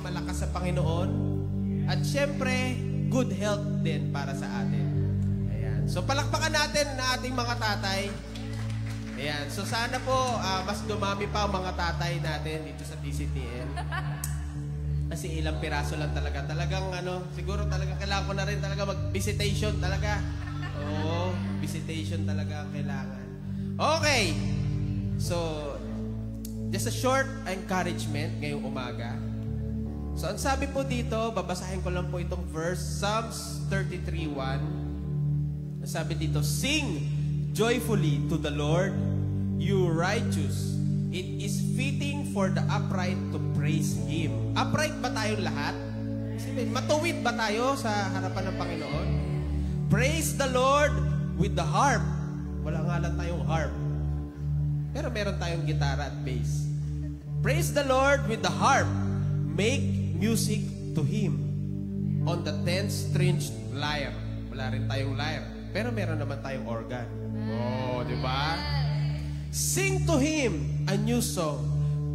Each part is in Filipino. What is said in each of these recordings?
malakas sa Panginoon. At syempre, good health din para sa atin. Ayan. So palakpakan natin na ating mga tatay. Ayan. So sana po mas dumami pa ang mga tatay natin dito sa DCTN. Kasi ilang piraso lang talaga. Talagang siguro talaga kailangan ko na rin talaga mag-visitation talaga. Oo, visitation talaga ang kailangan. Okay. So, just a short encouragement ngayong umaga. So, ang sabi po dito, babasahin ko lang po itong verse, Psalms 33:1. Sabi dito, sing joyfully to the Lord, you righteous. It is fitting for the upright to praise Him. Upright ba tayong lahat? Matuwid ba tayo sa harapan ng Panginoon? Praise the Lord with the harp. Wala nga lang tayong harp. Pero meron tayong gitara at bass. Praise the Lord with the harp. Make music to Him on the 10-stringed lyre. Wala rin tayong lyre. Pero meron naman tayong organ. Oh, di ba? Sing to Him a new song.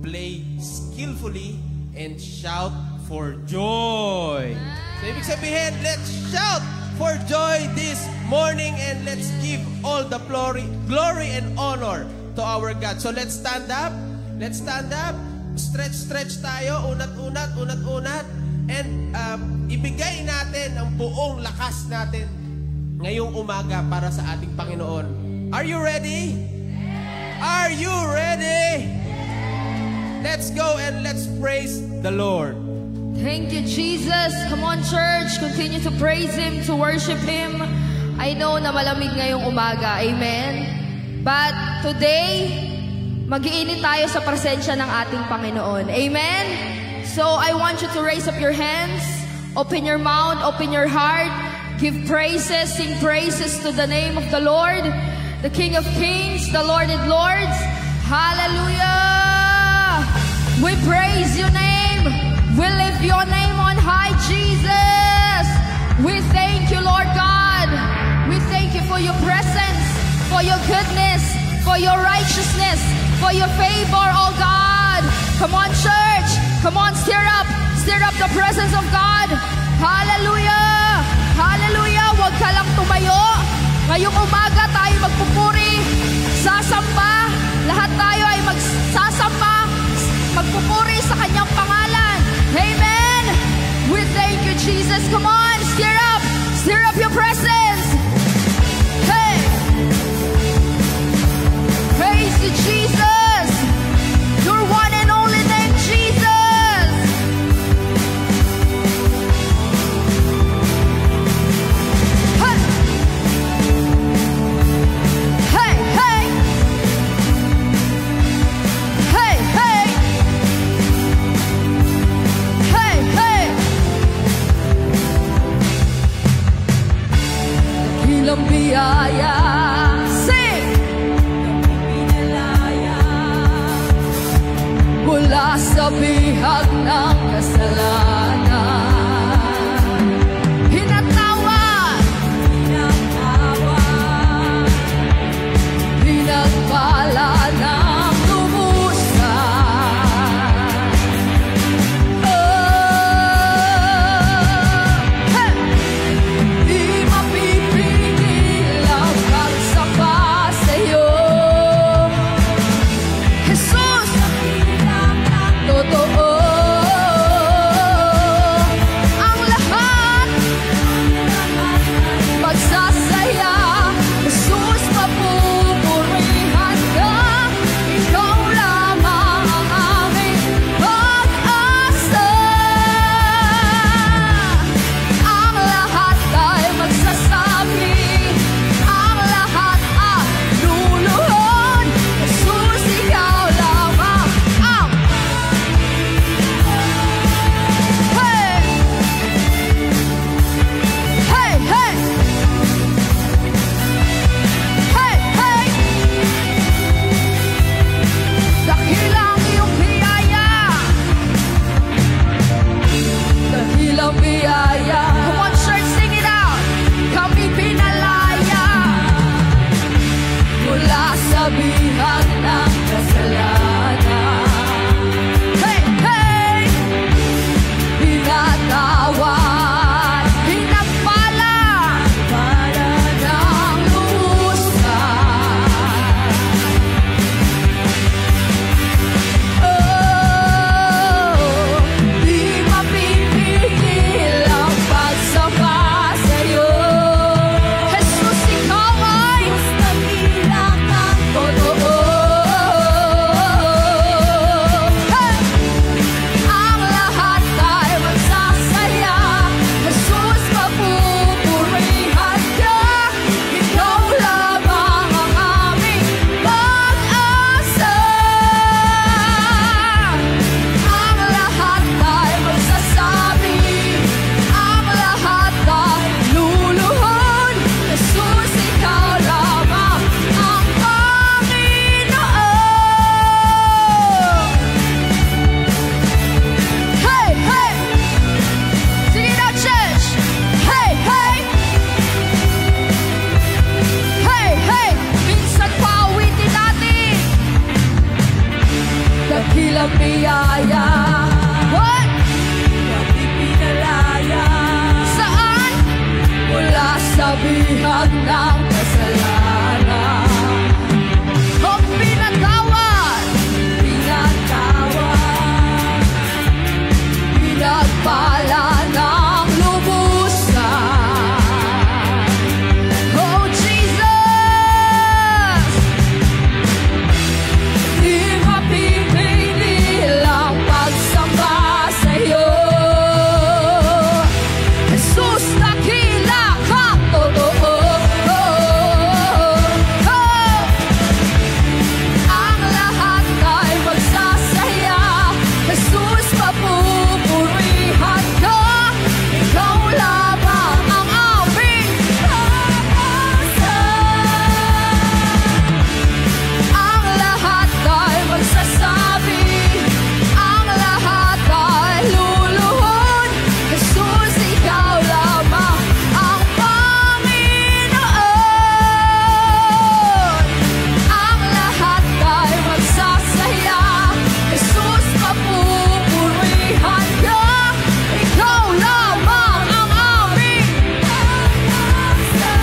Play skillfully and shout for joy. So, ibig sabihin, let's shout for joy this morning and let's give all the glory and honor to our God. So, let's stand up. Let's stand up. Stretch tayo. Unat-unat. And ibigay natin ang buong lakas natin ngayong umaga para sa ating Panginoon. Are you ready? Are you ready? Let's go and let's praise the Lord. Thank you, Jesus. Come on, church. Continue to praise Him, to worship Him. I know na malamig ngayong umaga. Amen. But today, mag-iinit tayo sa presensya ng ating Panginoon. Amen. So I want you to raise up your hands, open your mouth, open your heart, give praises, sing praises to the name of the Lord, the King of Kings, the Lord of Lords. Hallelujah! We praise your name. We lift your name on high, Jesus. We thank you, Lord God. We thank you for your presence, for your goodness, for your righteousness, for your favor, oh God. Come on, church. Come on, stir up the presence of God. Hallelujah! Hallelujah! Huwag ka lang tumayo. Ngayong umaga tayo magpupuri, sasamba. Lahat tayo ay magsasamba, magpupuri sa kanyang pangalan. Amen! We thank you, Jesus. Come on, stir up your presence. Hey! Praise you, Jesus. Your one and only name, Jesus. Hey! Hey, hey! Hey, hey! Hey, hey! Dakilang biyaya, sing! Mula sa bihag ng kasalanan, hinatawad, pinagpala ng lumusan. Di mapipigil ang pagsamba sa'yo, Jesus. Totoo. dakilang biyaya. What? Kami pinalaya. Saan? Mula sa bihag ng kasalanan. O pinatawad, pinagpala ng lubusan. Oh Jesus, di mapipili lang pagsamba sa'yo. Jesus, dakila kang totoo. Ang lahat ay magsasaya. Jesus, mapupurihan ka. Ikaw lamang ang aming pag-asa. Ang lahat ay magsasabi, ang lahat ay luluhod. Jesus, ikaw lamang ang Panginoon. Ang lahat ay magsasaya. Jesus, mapupurihan ka. Ikaw lamang ang aming pag-asa.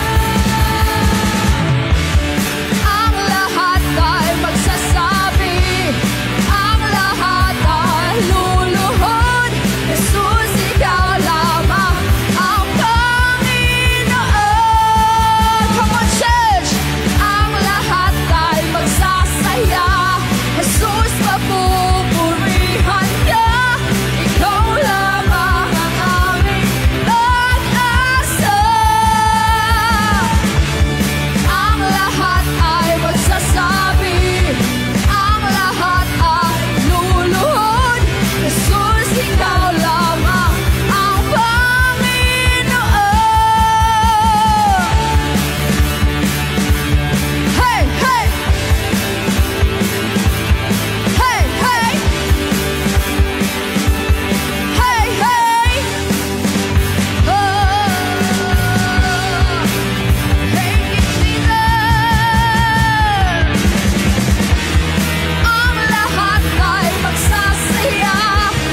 Ang lahat ay magsasabi, ang lahat ay luluhod. Jesus, ikaw lamang ang Panginoon. Come on, church! Ang lahat ay magsasaya. Jesus, mapupurihan ka. Ikaw lamang ang aming pag-asa. Ang lahat ay magsasabi, ang lahat ay luluhod. Jesus, ikaw lamang ang Panginoon. Hey, hey! Hey, hey! Hey, hey! Oh, thank you, Jesus. Ang lahat ay magsasaya.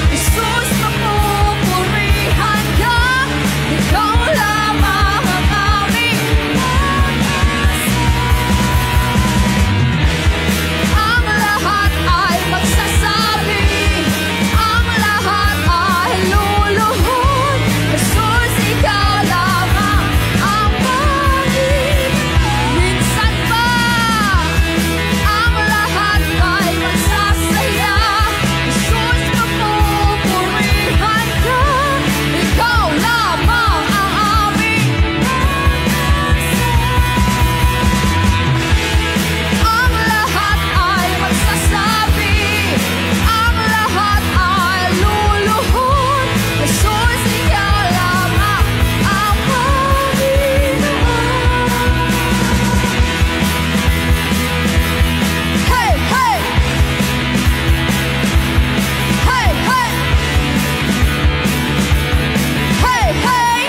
Jesus, mapupurihan ka. Ikaw lamang ang aming pag-asa. Ang lahat ay magsasabi, ang lahat ay luluhod. Jesus, ikaw lamang ang Panginoon. Minsan pa, ang lahat ay magsasaya. Jesus, mapupurihan ka. Ikaw lamang ang aming pag-asa. Ang lahat ay magsasabi, ang lahat ay luluhod. Jesus, ikaw lamang ang Panginoon. Hey, hey! Hey, hey! Hey, hey!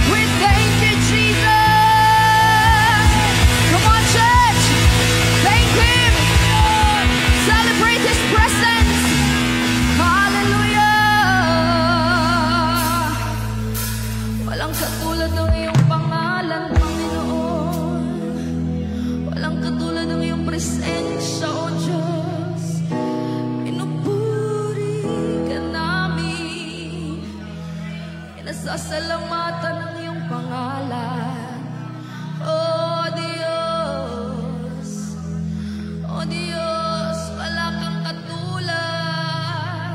We thank you, Jesus. Come on, church. Thank Him. Celebrate His presence. Hallelujah. Walang katulad ng iyong pangalan, Panginoon. Walang katulad ng iyong presensya, O Diyos. Pinupuri ka namin. Inasasalamatan ng iyong pangalan. Oh Diyos, oh Diyos, wala kang katulad.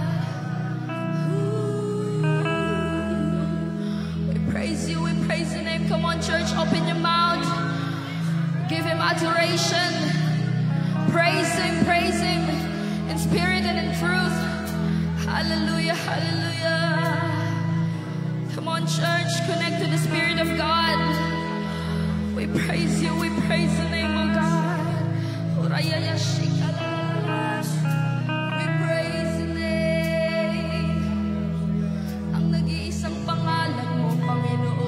We praise you, we praise your name. Come on, church, open your mouth. Give Him adoration. Praise Him in spirit and in truth. Hallelujah, hallelujah. Come on, church, connect to the Spirit of God. We praise you, we praise the name of God. Urayaya shikala. We praise the name. Ang nag-iisang pangalan mo, Panginoon.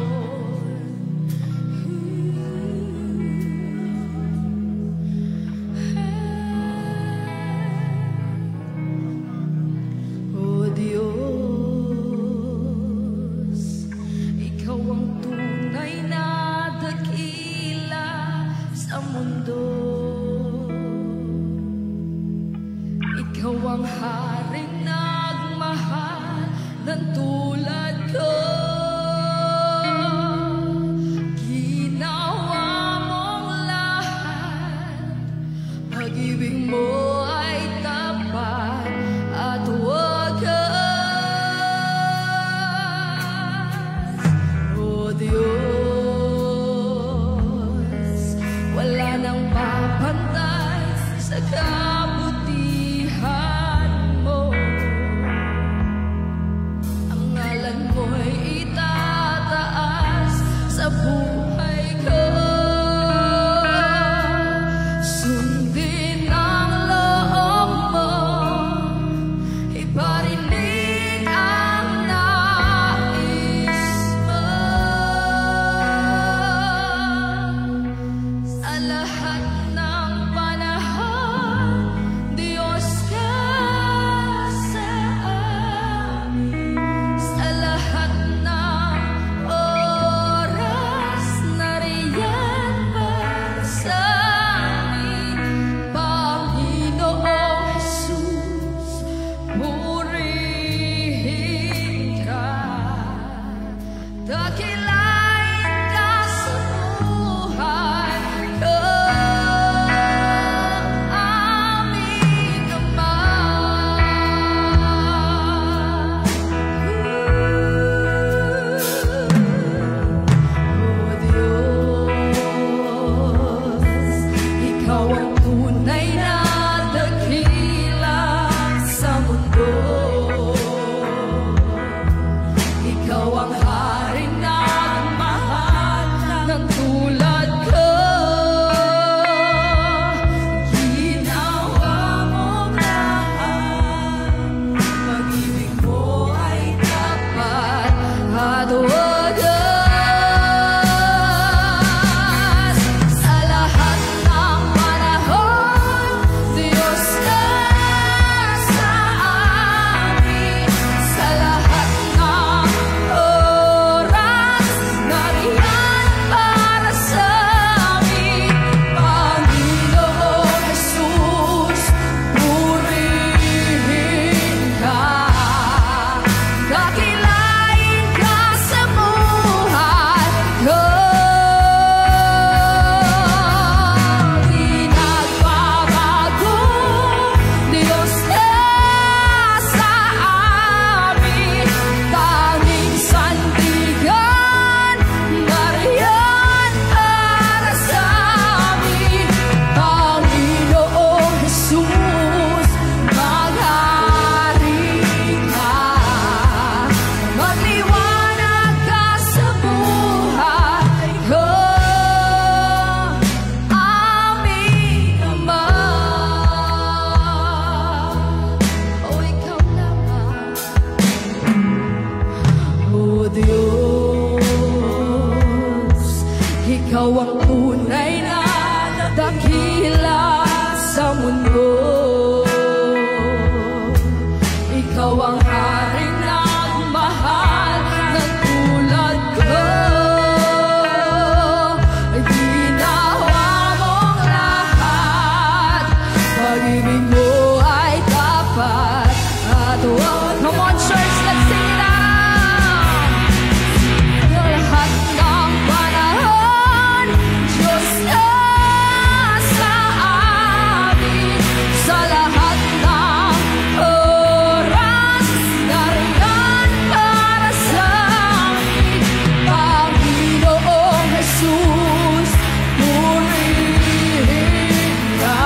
ng tulad ko. Ginawa mong lahat, pag-ibig mo ay tapat at wagas. O Diyos, wala nang papantay sa kabutihan mo. Ang ngalan mo'y itataas sa buhay ko. Sundin ang loob mo, iparinig ang nais mo. Sa lahat ng panahon, Diyos ka sa amin. Sa lahat ng oras, nariyan para sa amin. Panginoong Jesus, purihin ka. Dakilain ka sa buhay ko, aming Ama. O Diyos, Ikaw ang tunay na dakila sa mundo. Ikaw ang hari ng mahal ng tulad ko. Ginawa mong lahat, pag-ibig mo ay tapat at wagas. Sa lahat ng panahon, Diyos ka sa amin. Sa lahat ng oras, nariyan para sa amin. Panginoong Jesus, purihin ka. Dakilain ka sa buhay ko. Di nagbabago, Diyos ka sa amin. Tanging sandigan, nariyan para sa amin. Panginoong Jesus, maghari ka. Magliwanag ka sa buhay ko, aming Ama. O Ikaw naman, O Diyos, Ikaw ang tunay na dakila sa mundo. Ikaw ang hari ng mahal ng tulad ko. Ginawa mong lahat, pag-ibig mo ay tapat at wagas. Come on, church, let's sing it out. Sa lahat ng panahon, Diyos ka sa amin. Sa lahat ng oras, nariyan para sa amin. Panginoong Jesus, purihin ka.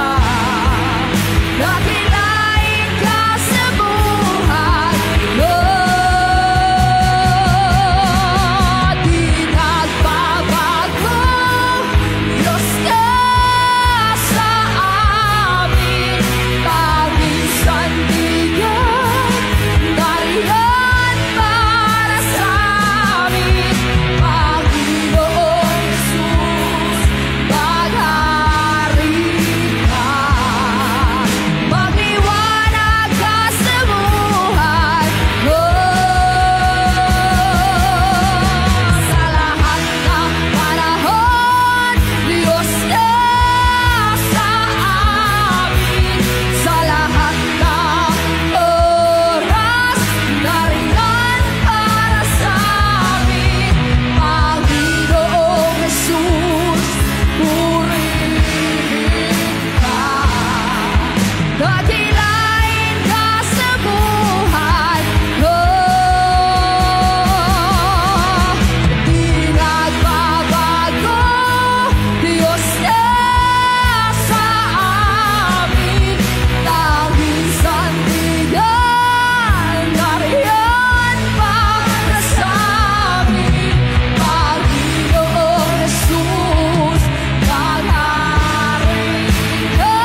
Dakilain ka sa buhay ko. dakilain ka sa buhay ko. Di nagbabago, Diyos na sa amin, tanging sandigan, nariyan para sa amin, Panginoong Jesus, nangaring ka.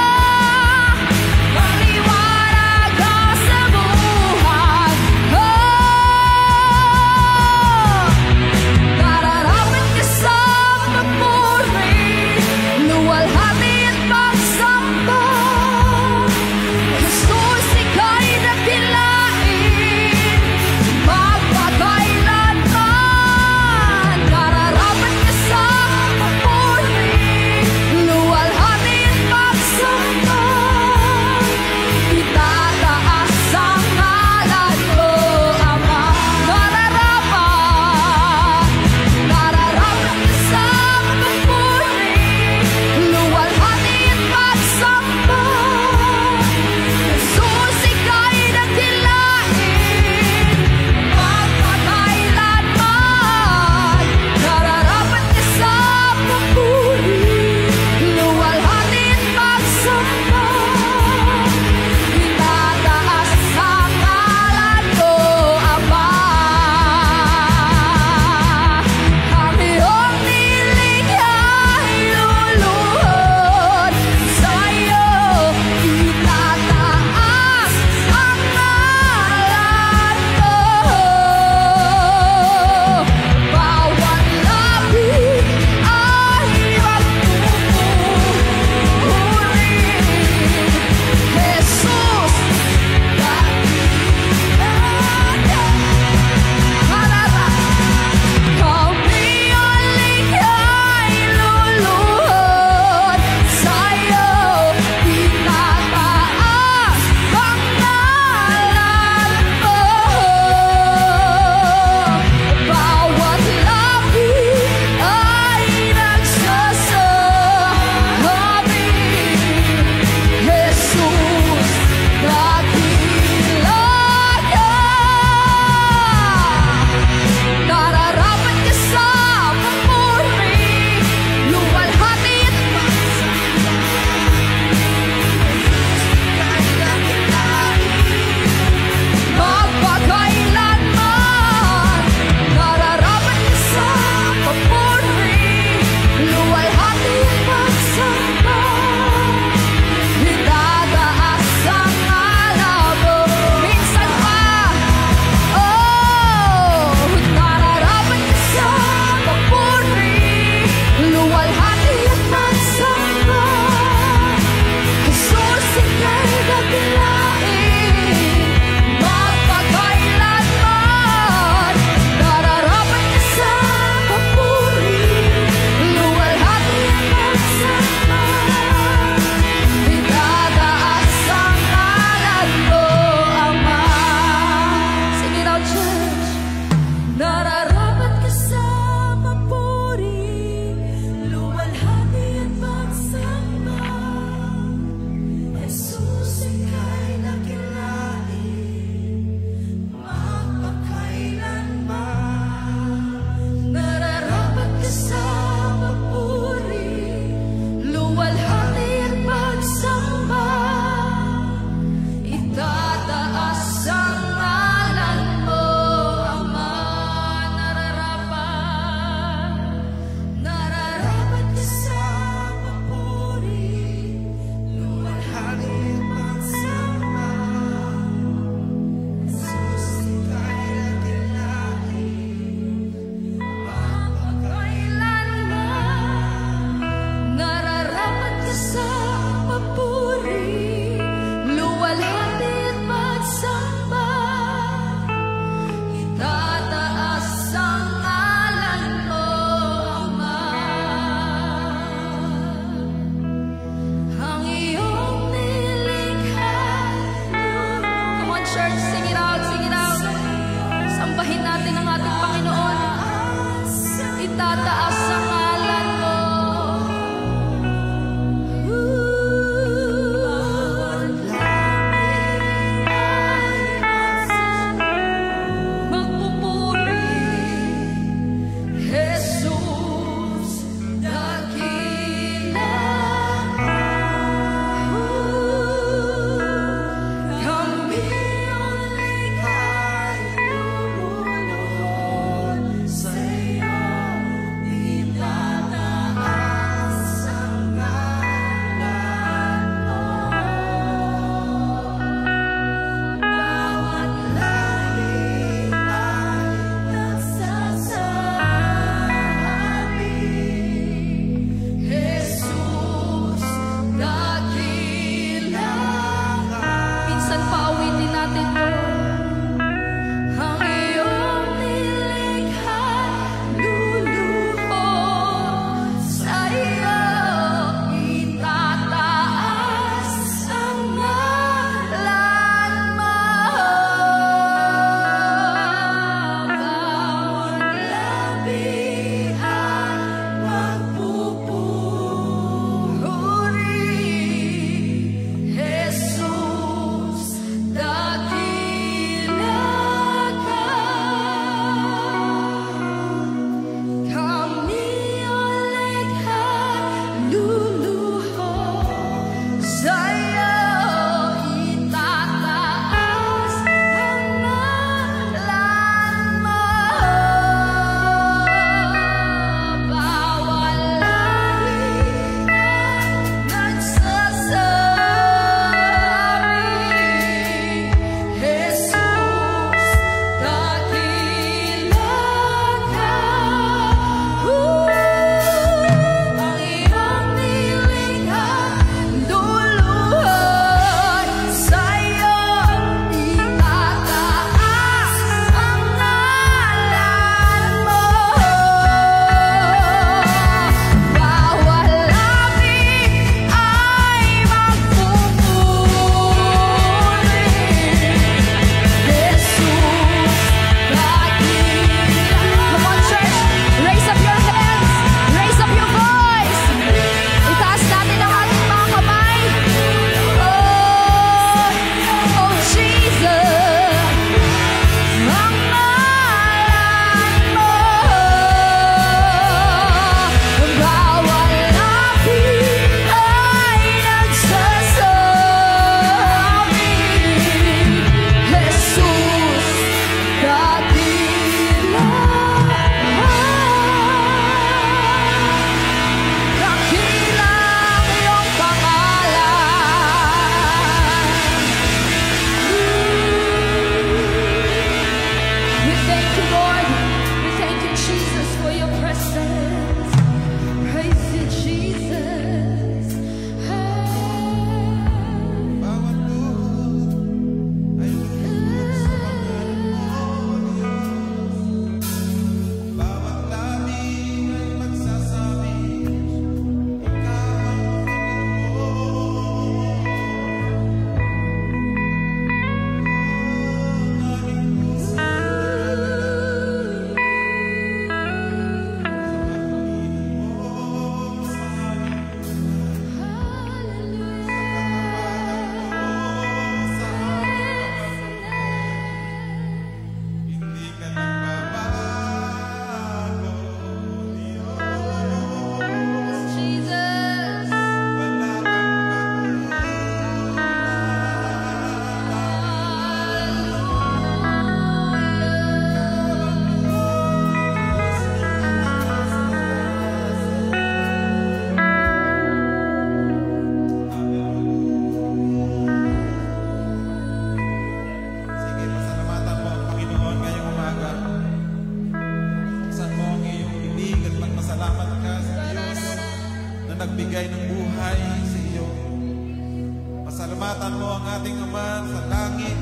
ating Ama sa langit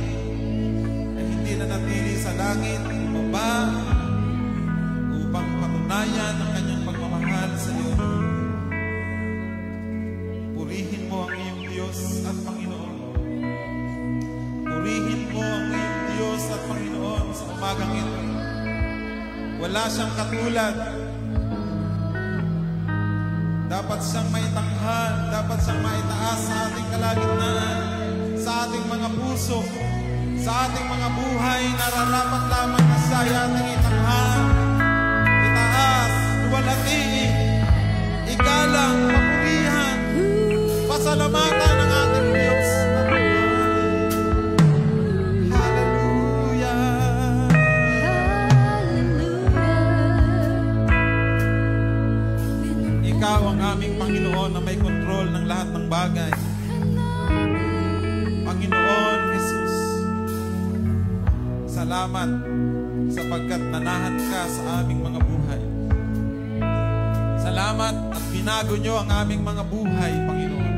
ay hindi na natili sa langit, baba, upang patunayan ang kanyang pagmamahal sa iyo. Purihin mo ang iyong Diyos at Panginoon. Purihin mo ang iyong Diyos at Panginoon sa umagang ito. Wala siyang katulad. Dapat siyang maitanghal, dapat siyang maitaas sa ating kalagitnaan, sa ating mga puso, sa ating mga buhay. Nararapat lamang na siya ay ating itanghal, itaas, luwalhatiin, igalang, papurihan, pasalamatan ng ating Diyos. Ikaw ang aming Panginoon na may kontrol ng lahat ng bagay. Panginoon Jesus, salamat sapagkat nanahan ka sa aming mga buhay. Salamat at binago nyo ang aming mga buhay, Panginoon.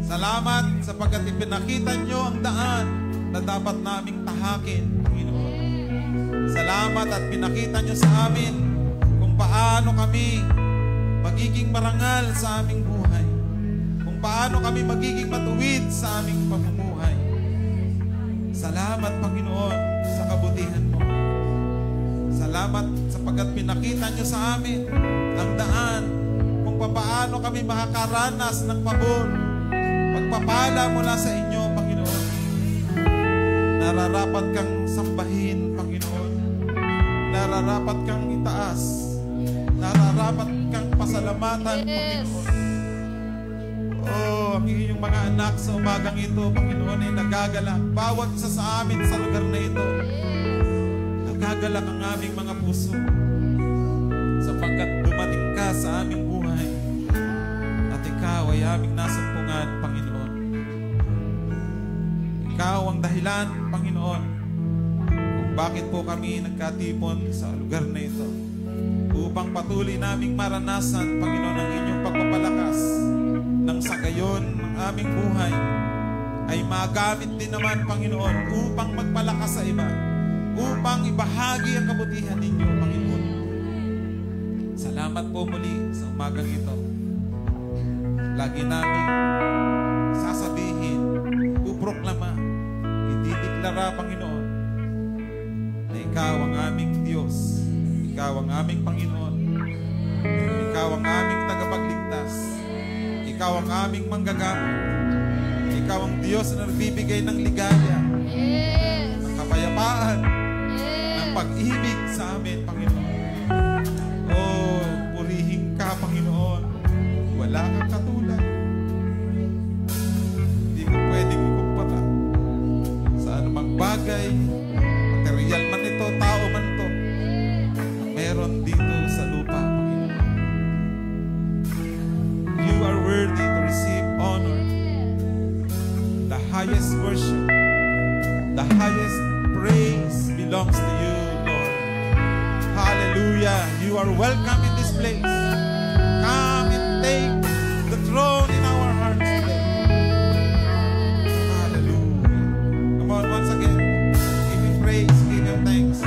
Salamat sapagkat ipinakita nyo ang daan na dapat naming tahakin, Panginoon. Salamat at pinakita nyo sa amin kung paano kami magiging marangal sa aming buhay. Kung paano kami magiging matuwid sa aming pamumuhay. Salamat, Panginoon, sa kabutihan mo. Salamat sapagkat pinakita nyo sa amin ang daan kung paano kami makakaranas ng pabor, pagpapala mula sa inyo, Panginoon. Nararapat kang sambahin, Panginoon. Nararapat kang itaas. Nararapat kang pasalamatan, Panginoon. Oh, ang iyong mga anak sa umagang ito, Panginoon, ay nagagalak. Bawat isa sa amin sa lugar na ito, nagagalak ang aming mga puso sapagkat dumating ka sa aming buhay at ikaw ay aming nasumpungan, Panginoon. Ikaw ang dahilan, Panginoon, kung bakit po kami nagkatipon sa lugar na ito, upang patuloy naming maranasan, Panginoon, ang inyong pagpapalakas nang sa gayon ng aming buhay ay magamit din naman, Panginoon, upang magpalakas sa iba, upang ibahagi ang kabutihan ninyo, Panginoon. Salamat po muli sa umagang ito. Lagi namin sasabihin, uproklama, idideklara, Panginoon, na ikaw ang aming Diyos. Ikaw ang aming Panginoon. Ikaw ang aming tagapagligtas. Ikaw ang aming manggagamot. Ikaw ang Diyos na nagbibigay ng ligaya, ng kapayapaan, ng pag-ibig sa amin, Panginoon. Oh, purihin ka, Panginoon. Wala kang katulad. Hindi mo pwedeng ikumpara sa anumang bagay, material man ito, tao man ito, meron dito sa lupa, Panginoon. You are worthy to receive honor, the highest worship, the highest praise belongs to you, Lord. Hallelujah. You are welcome in this place. Come and take the throne in our hearts today. Hallelujah. Come on, once again, give him praise, give him thanks.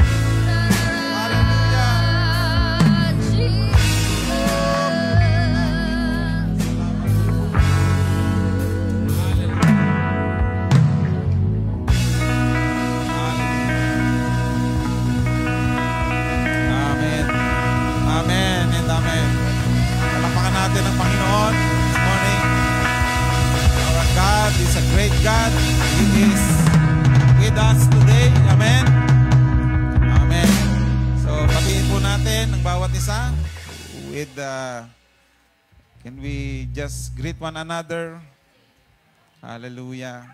Ng Panginoon this morning. Our God is a great God. He is with us today. Amen. Amen. So, patiin po natin ang bawat isa with can we just greet one another? Hallelujah.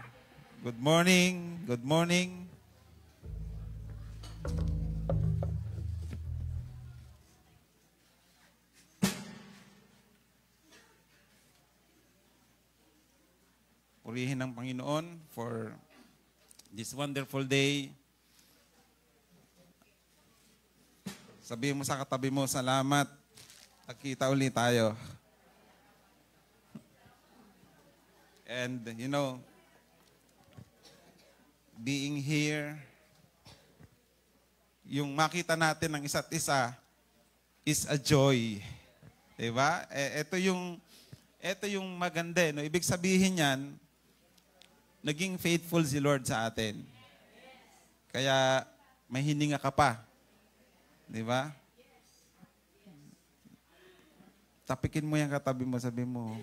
Good morning. Good morning. Purihin ng Panginoon for this wonderful day. Sabihin mo sa katabi mo, salamat. Nagkita ulit tayo. And you know, being here. Yung makita natin ng isa't isa is a joy. Diba? Ito yung maganda. No? Ibig sabihin yan, naging faithful si Lord sa atin. Kaya may hininga ka pa. Diba? Tapikin mo yung katabi mo, sabi mo,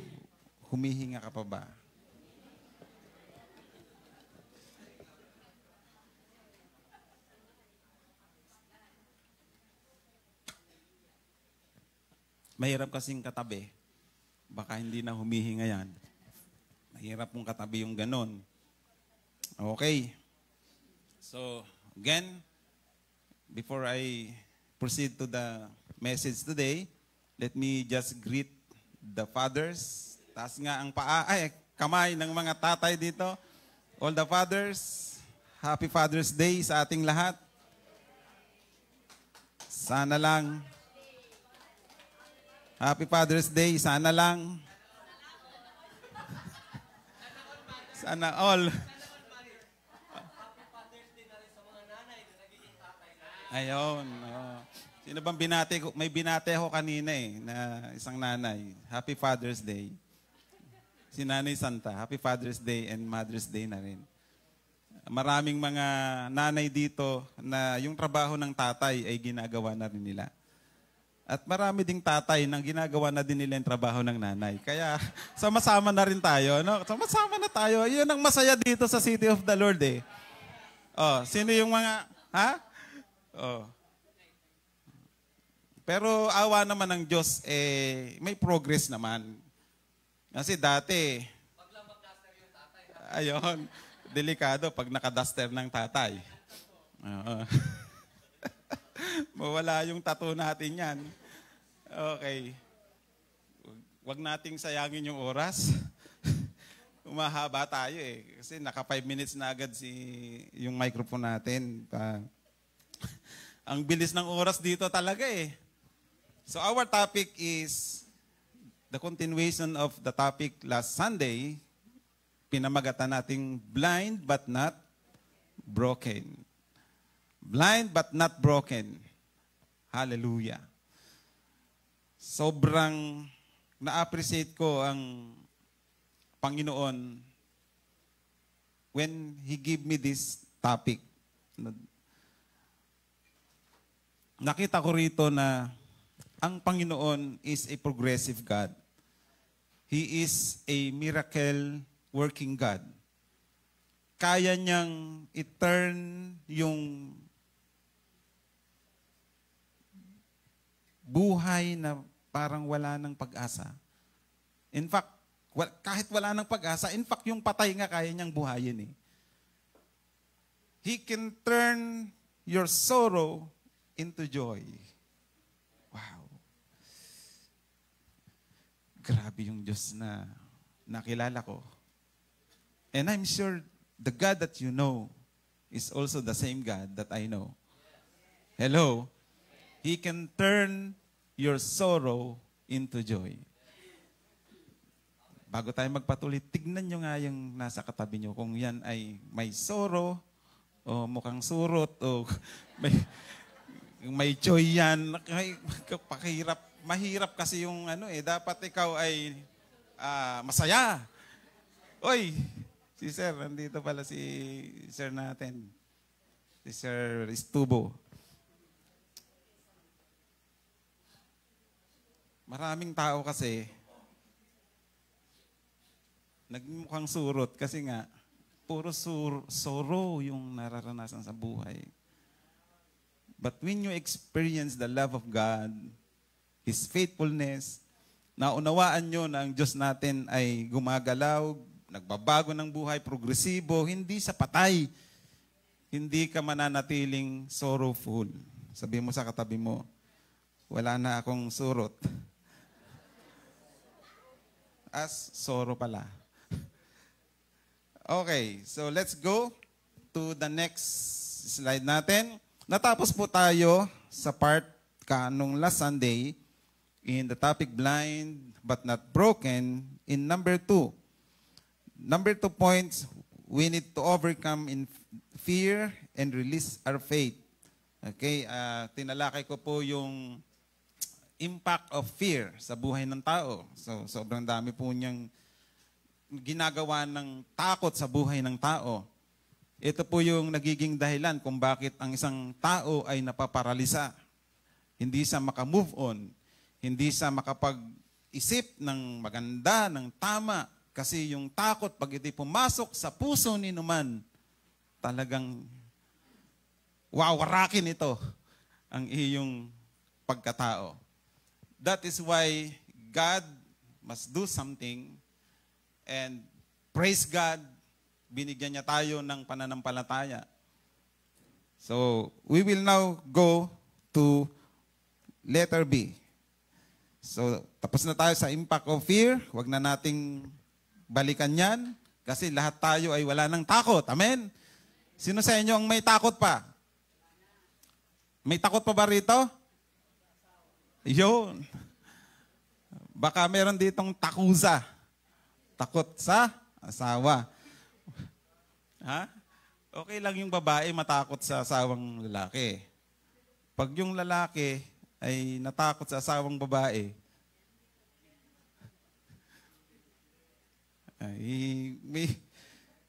humihinga ka pa ba? Mahirap kasing katabi. Baka hindi na humihinga yan. Mahirap mong katabi yung ganon. Okay. So, again, before I proceed to the message today, let me just greet the fathers. Taas nga ang kamay ng mga tatay dito. All the fathers, Happy Father's Day sa ating lahat. Sana lang, Happy Father's Day, sana lang. Sana all. Ayun. Sino bang binate ko? May binate ako kanina na isang nanay. Happy Father's Day. Si Nanay Santa. Happy Father's Day and Mother's Day na rin. Maraming mga nanay dito na yung trabaho ng tatay ay ginagawa na rin nila. At marami ding tatay nang ginagawa na din nila yung trabaho ng nanay. Kaya sama-sama na rin tayo. No? Sama-sama na tayo. Yun ang masaya dito sa City of the Lord eh. Oh, sino yung mga... Ha? Oh. Pero awa naman ng Diyos, may progress naman. Kasi dati... Pag lang mag-duster yung tatay. Ayun. Delikado pag naka-duster ng tatay. Mawala yung tattoo natin yan. Okay. Wag nating sayangin yung oras. Umahaba tayo Kasi naka 5 minutes na agad yung microphone natin. Ang bilis ng oras dito talaga So our topic is the continuation of the topic last Sunday. Pinamagatan nating blind but not broken. Blind but not broken. Hallelujah. Sobrang na-appreciate ko ang Panginoon when He gave me this topic. Nakita ko rito na ang Panginoon is a progressive God. He is a miracle working God. Kaya niyang i-turn yung buhay na parang wala ng pag-asa. In fact, kahit wala ng pag-asa, in fact, yung patay nga kaya niyang buhayin He can turn your sorrow into joy. Wow. Grabe yung Diyos na nakilala ko. And I'm sure the God that you know is also the same God that I know. Hello? He can turn your sorrow into joy. Bago tayo magpatuloy, tignan nyo nga yung nasa katabi nyo kung yan ay may sorrow o mukhang surot o may joy yan. Pakahirap. Mahirap kasi yung dapat ikaw ay masaya. Oy, si Sir, nandito pala si Sir natin. Si Sir Estubo. Maraming tao kasi nagmukhang surot kasi nga puro sorrow yung nararanasan sa buhay. But when you experience the love of God, His faithfulness, naunawaan nyo na ang Diyos natin ay gumagalaw, nagbabago ng buhay, progresibo, hindi sa patay. Hindi ka mananatiling sorrowful. Sabi mo sa katabi mo, wala na akong surot. As sorrow pala. Okay, so let's go to the next slide natin. Natapos po tayo sa part nung last Sunday in the topic blind but not broken in number 2. Number 2 points we need to overcome in fear and release our faith. Okay, tinalakay ko po yung impact of fear sa buhay ng tao. So, sobrang dami po niyang ginagawa ng takot sa buhay ng tao. Ito po yung nagiging dahilan kung bakit ang isang tao ay napaparalisa. Hindi siya makamove on. Hindi siya makapag-isip ng maganda, ng tama. Kasi yung takot, pag ito'y pumasok sa puso ni numan, talagang wawarakin ito ang iyong pagkatao. That is why God must do something, and praise God, binigyan niya tayo ng pananampalataya. So, we will now go to letter B. So, tapos na tayo sa impact of fear. Huwag na nating balikan yan kasi lahat tayo ay wala ng takot. Amen? Sino sa inyo ang may takot pa? May takot pa ba rito? Yun. Baka meron ditong takuza. Takot sa asawa. Ha? Okay lang yung babae matakot sa asawang lalaki. Pag yung lalaki ay natakot sa asawang babae, ay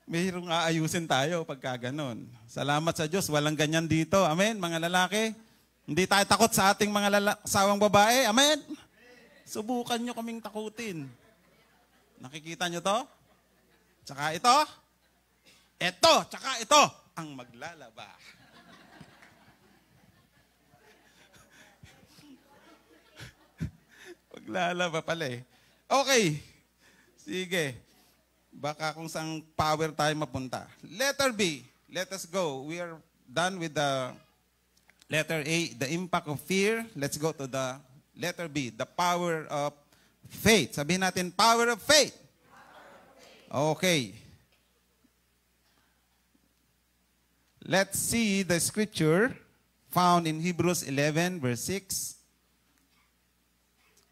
mayroong aayusin tayo pagka ganon. Salamat sa Diyos, walang ganyan dito. Amen, mga lalaki. Hindi tayo takot sa ating mga asawang babae. Amen. Subukan nyo kaming takutin. Nakikita nyo to? Tsaka ito. Ito, tsaka ito. Ang maglalaba. Maglalaba pala eh. Okay. Sige. Baka kung saan power tayo mapunta. Letter B. Let us go. We are done with the letter A, the impact of fear. Let's go to the letter B, the power of faith. Sabihin natin, power of faith. Okay. Let's see the scripture found in Hebrews 11 verse 6.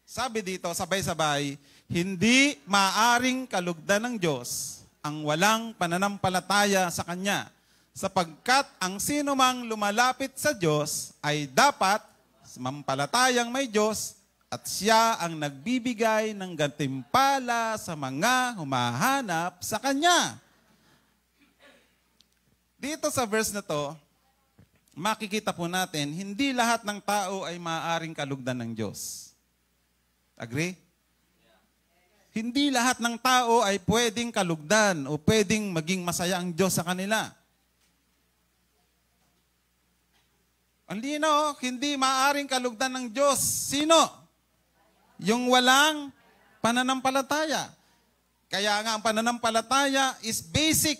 Sabi dito, sabay-sabay, hindi maaring kalugdan ng Diyos ang walang pananampalataya sa Kanya, sapagkat ang sino mang lumalapit sa Diyos ay dapat mampalatayang may Diyos at Siya ang nagbibigay ng gantimpala sa mga humahanap sa Kanya. Dito sa verse na to, makikita po natin, hindi lahat ng tao ay maaaring kalugdan ng Diyos. Agree? Hindi lahat ng tao ay pwedeng kalugdan o pwedeng maging masaya ang Diyos sa kanila. Ang lino, hindi maaaring kalugdan ng Diyos. Sino? Yung walang pananampalataya. Kaya nga ang pananampalataya is basic.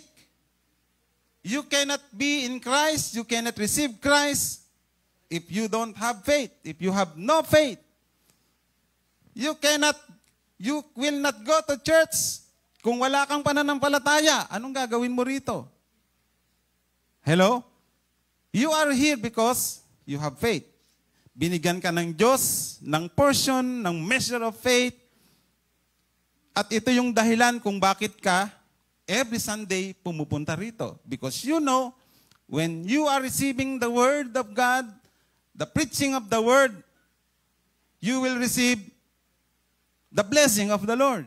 You cannot be in Christ, you cannot receive Christ if you don't have faith. If you have no faith, you will not go to church kung wala kang pananampalataya. Anong gagawin mo rito? Hello? You are here because you have faith. Binigyan ka ng Diyos ng portion, ng measure of faith. At ito yung dahilan kung bakit ka every Sunday pumupunta rito. Because you know, when you are receiving the Word of God, the preaching of the Word, you will receive the blessing of the Lord.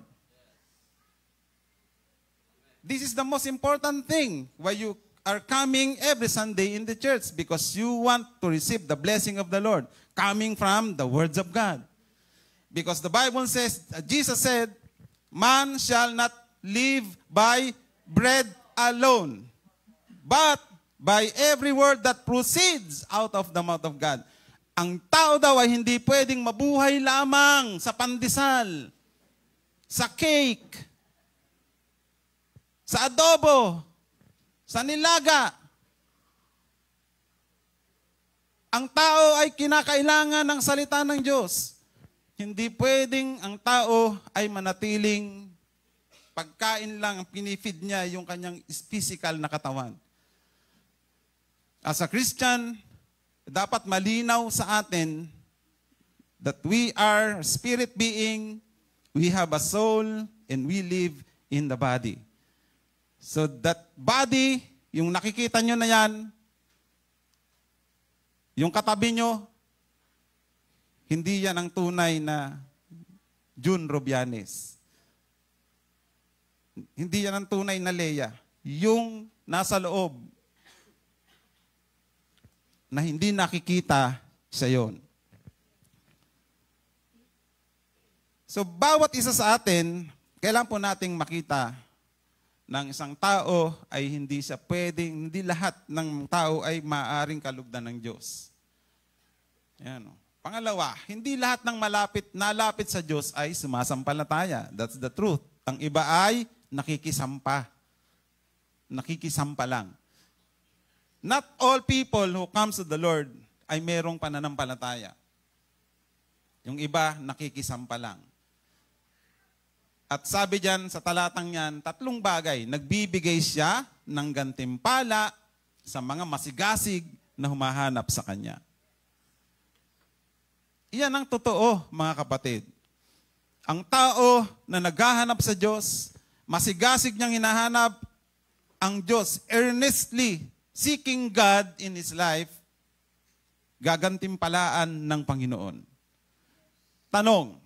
This is the most important thing why you are coming every Sunday in the church, because you want to receive the blessing of the Lord coming from the words of God. Because the Bible says, Jesus said, man shall not live by bread alone, but by every word that proceeds out of the mouth of God. Ang tao daw ay hindi pwedeng mabuhay lamang sa pandesal, sa cake, sa adobo, sa nilaga. Ang tao ay kinakailangan ng salita ng Diyos. Hindi pwedeng ang tao ay manatiling pagkain lang, ang pinifeed niya yung kanyang physical na katawan. As a Christian, dapat malinaw sa atin that we are spirit being, we have a soul, and we live in the body. So that body yung nakikita nyo na yan, yung katabi nyo, hindi yan ang tunay na June Rubianes. Hindi yan ang tunay na Leia. Yung nasa loob, na hindi nakikita, siya yon. So, bawat isa sa atin, kailangan po nating makita ng isang tao ay hindi siya pwedeng, hindi lahat ng tao ay maaaring kalugdan ng Diyos. Ayan. Pangalawa, hindi lahat ng nalapit sa Diyos ay sumasampalataya. That's the truth. Ang iba ay nakikisampa. Nakikisampa lang. Not all people who comes to the Lord ay merong pananampalataya. Yung iba, nakikisampa lang. At sabi diyan sa talatang yan, 3 bagay. Nagbibigay siya ng gantimpala sa mga masigasig na humahanap sa Kanya. Iyan ang totoo, mga kapatid. Ang tao na naghahanap sa Diyos, masigasig niyang hinahanap ang Diyos, earnestly seeking God in his life, gagantimpalaan ng Panginoon. Tanong,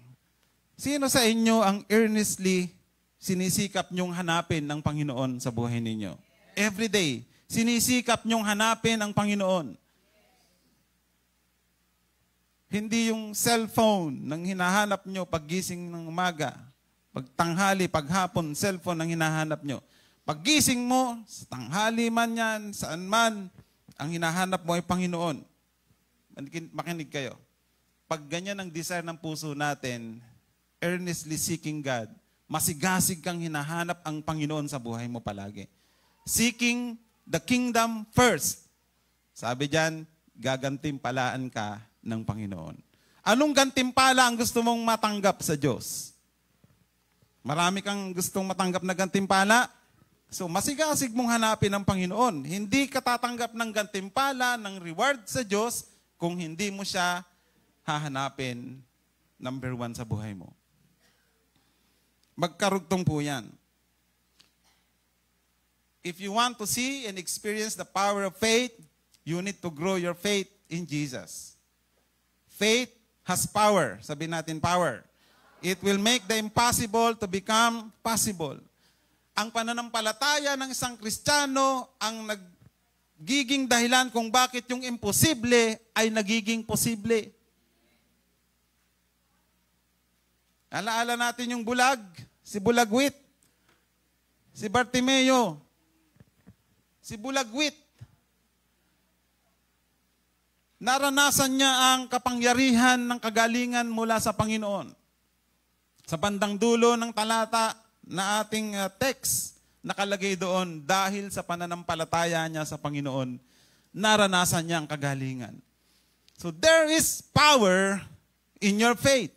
sino sa inyo ang earnestly sinisikap niyong hanapin ng Panginoon sa buhay ninyo? Every day, sinisikap niyong hanapin ang Panginoon. Hindi yung cellphone nang hinahanap nyo paggising ng umaga, pagtanghali, paghapon, cellphone ang hinahanap nyo. Paggising mo, sa tanghali man yan, saan man, ang hinahanap mo ay Panginoon. Makinig kayo. Pag ganyan ang desire ng puso natin, earnestly seeking God, masigasig kang hinahanap ang Panginoon sa buhay mo palagi. Seeking the kingdom first. Sabi diyan, gagantimpalaan ka ng Panginoon. Anong gantimpala ang gusto mong matanggap sa Diyos? Marami kang gustong matanggap na gantimpala. So, masigasig mong hanapin ang Panginoon. Hindi ka tatanggap ng gantimpala, ng reward sa Diyos, kung hindi mo siya hahanapin, number 1 sa buhay mo. Magkarugtong po yan. If you want to see and experience the power of faith, you need to grow your faith in Jesus. Faith has power. Sabihin natin power. It will make the impossible to become possible. Ang pananampalataya ng isang Kristiyano ang nagiging dahilan kung bakit yung imposible ay nagiging posible. Alaala natin yung bulag, si Bulagwit, si Bartimeo, si Bulagwit. Naranasan niya ang kapangyarihan ng kagalingan mula sa Panginoon. Sa bandang dulo ng talata na ating text, nakalagay doon, dahil sa pananampalataya niya sa Panginoon, naranasan niya ang kagalingan. So there is power in your faith.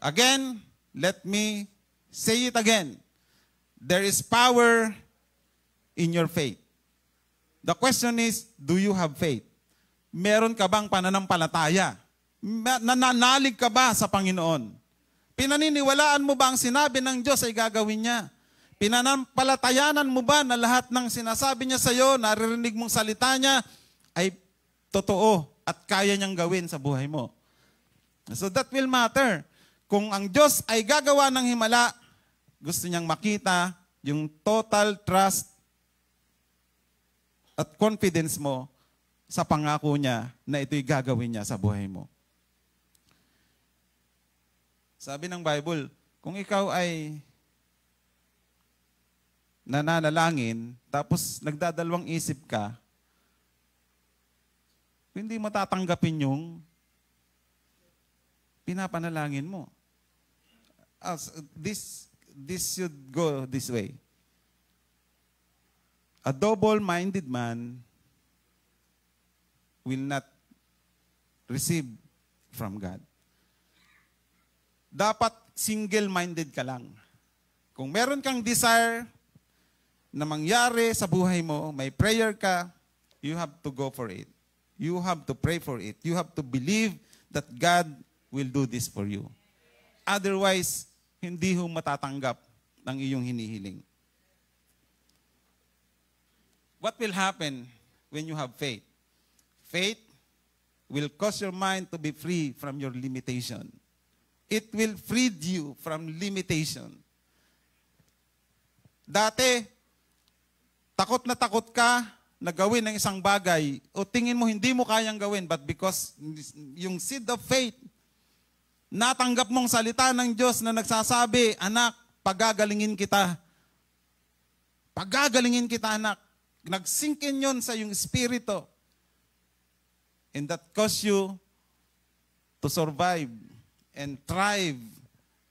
Again, let me say it again. There is power in your faith. The question is, do you have faith? Meron ka bang pananampalataya? Nananalig ka ba sa Panginoon? Pinaniniwalaan mo ba ang sinabi ng Diyos ay gagawin niya? Pinanampalatayanan mo ba na lahat ng sinasabi niya sa iyo, naririnig mong salita niya, ay totoo at kaya niyang gawin sa buhay mo? So that will matter. Kung ang Diyos ay gagawa ng himala, gusto niyang makita yung total trust at confidence mo sa pangako niya na ito'y gagawin niya sa buhay mo. Sabi ng Bible, kung ikaw ay nananalangin, tapos nagdadalawang isip ka, hindi mo tatanggapin yung pinapanalangin mo. This should go this way. A double-minded man will not receive from God. Dapat single-minded ka lang. Kung meron kang desire na mangyari sa buhay mo, may prayer ka, you have to go for it. You have to pray for it. You have to believe that God will do this for you. Otherwise, hindi ho matatanggap ng iyong hinihiling. what will happen when you have faith? Faith will cause your mind to be free from your limitation. It will free you from limitation. Dati, takot ka na gawin ng isang bagay o tingin mo hindi mo kayang gawin, but because yung seed of faith, natanggap mong salita ng Diyos na nagsasabi, anak, pagagalingin kita. Pagagalingin kita, anak. Nag-sink in yun sa yung espiritu. And that cause you to survive and thrive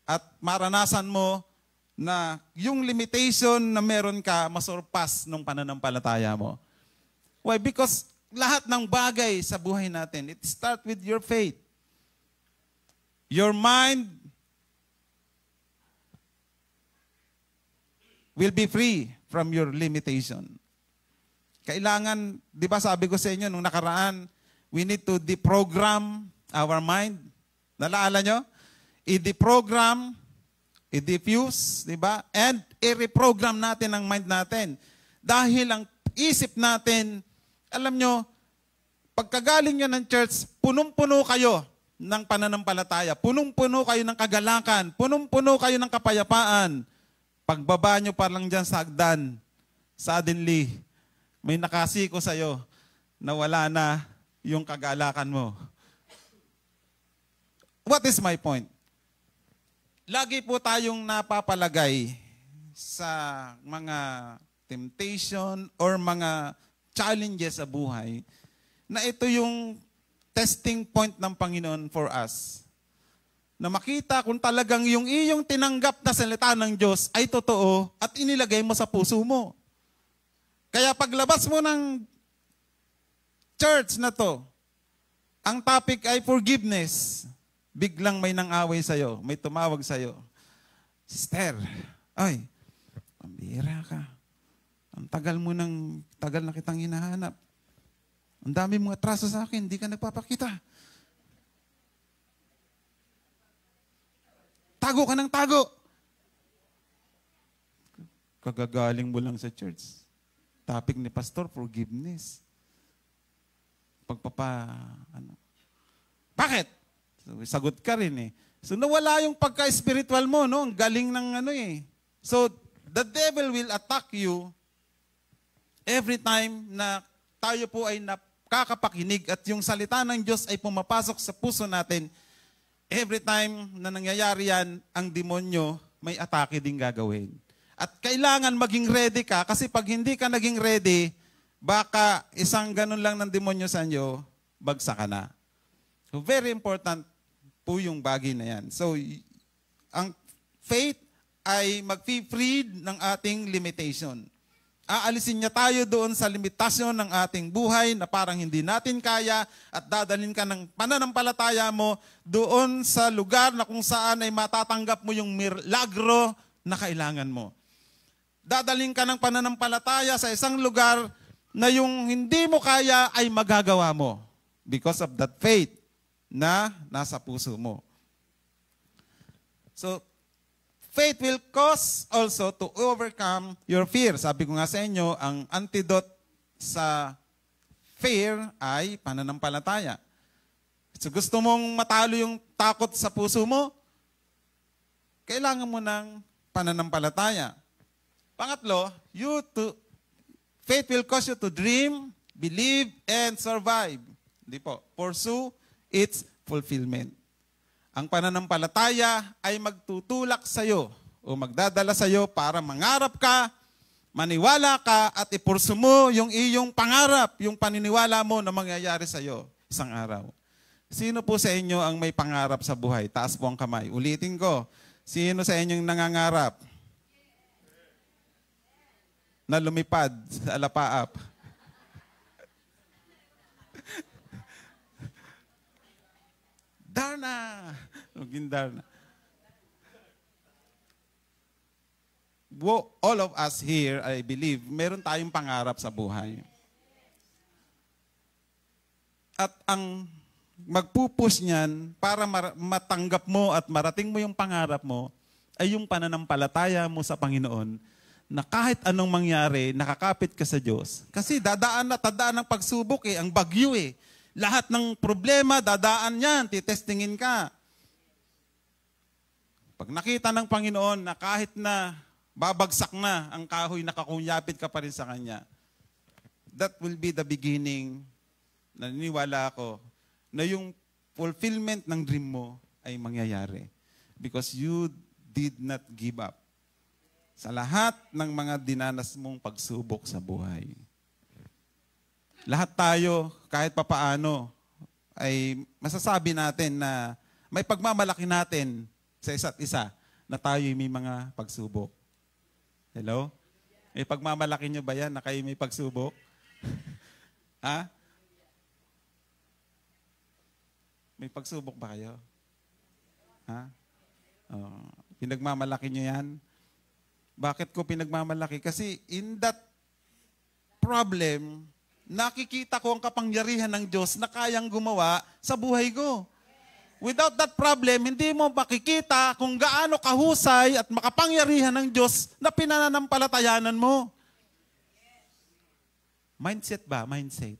at maranasan mo na yung limitation na meron ka masurpass nung pananampalataya mo. Why? Because lahat ng bagay sa buhay natin, it starts with your faith. Your mind will be free from your limitation. Kailangan, di ba sabi ko sa inyo nung nakaraan, we need to deprogram our mind. Nalaala nyo? I-deprogram, i-diffuse, di ba? And i-reprogram natin ang mind natin. Dahil ang isip natin, alam nyo, pagkagaling nyo ng church, punong-puno kayo ng pananampalataya. Punong-puno kayo ng kagalakan. Punong-puno kayo ng kapayapaan. Pagbaba nyo pa lang dyan sa hagdan, suddenly, may nakasiko sa'yo na wala na yung kagalakan mo. What is my point? Lagi po tayong napapalagay sa mga temptation or mga challenges sa buhay na ito yung testing point ng Panginoon for us. Na makita kung talagang yung iyong tinanggap na salita ng Diyos ay totoo at inilagay mo sa puso mo. Kaya paglabas mo ng church na to, ang topic ay forgiveness. Biglang may nang-away sa'yo, may tumawag sa'yo. Sister, ay, pambira ka. Ang tagal na kitang hinahanap. Ang dami mong atraso sa akin, hindi ka nagpapakita. Tago ka ng tago. Kagagaling mo lang sa church. Topic ni Pastor, forgiveness. Bakit? So, sagot ka rin eh. So nawala yung pagka-spiritual mo, no? Ang galing ng So the devil will attack you every time na tayo po ay nakakapakinig at yung salita ng Diyos ay pumapasok sa puso natin. Every time na nangyayari yan, ang demonyo may atake din gagawin. At kailangan maging ready ka kasi pag hindi ka naging ready, baka isang ganun lang ng demonyo sa inyo, bagsak ka na. So very important po yung bagay na yan. So ang faith ay mag-free ng ating limitation. Aalisin niya tayo doon sa limitasyon ng ating buhay na parang hindi natin kaya at dadalhin ka ng pananampalataya mo doon sa lugar na kung saan ay matatanggap mo yung milagro na kailangan mo. Dadalhin ka ng pananampalataya sa isang lugar na yung hindi mo kaya ay magagawa mo because of that faith na nasa puso mo. So, faith will cause also to overcome your fear. Sabi ko nga sa inyo, ang antidote sa fear ay pananampalataya. So gusto mong matalo yung takot sa puso mo, kailangan mo ng pananampalataya. Pangatlo, faith will cause you to dream, believe, and survive. Hindi po. Pursue its fulfillment. Ang pananampalataya ay magtutulak sa iyo o magdadala sa iyo para mangarap ka, maniwala ka, at ipursu mo yung iyong pangarap, yung paniniwala mo na mangyayari sa iyo isang araw. Sino po sa inyo ang may pangarap sa buhay? Taas po ang kamay. Ulitin ko. Sino sa inyong nangangarap na lumipad sa alapaap? Darna! Maging Darna. All of us here, I believe, meron tayong pangarap sa buhay. At ang magpupus niyan para matanggap mo at marating mo yung pangarap mo ay yung pananampalataya mo sa Panginoon na kahit anong mangyari, nakakapit ka sa Diyos. Kasi tadaan ng pagsubok ang bagyo Lahat ng problema, dadaan yan, titestingin ka. Pag nakita ng Panginoon na kahit na babagsak na ang kahoy, nakakunyapit ka pa rin sa Kanya, that will be the beginning, naniniwala ako, na yung fulfillment ng dream mo ay mangyayari. Because you did not give up sa lahat ng mga dinanas mong pagsubok sa buhay. Lahat tayo, kahit papaano, ay masasabi natin na may pagmamalaki natin sa isa't isa na tayo may mga pagsubok. Hello? May pagmamalaki nyo ba yan na kayo may pagsubok? Ha? May pagsubok ba kayo? Ha? Oh, pinagmamalaki nyo yan? Bakit ko pinagmamalaki? Kasi in that problem, nakikita ko ang kapangyarihan ng Diyos na kayang gumawa sa buhay ko. Without that problem, hindi mo makikita kung gaano kahusay at makapangyarihan ng Diyos na pinananampalatayanan mo. Mindset ba? Mindset.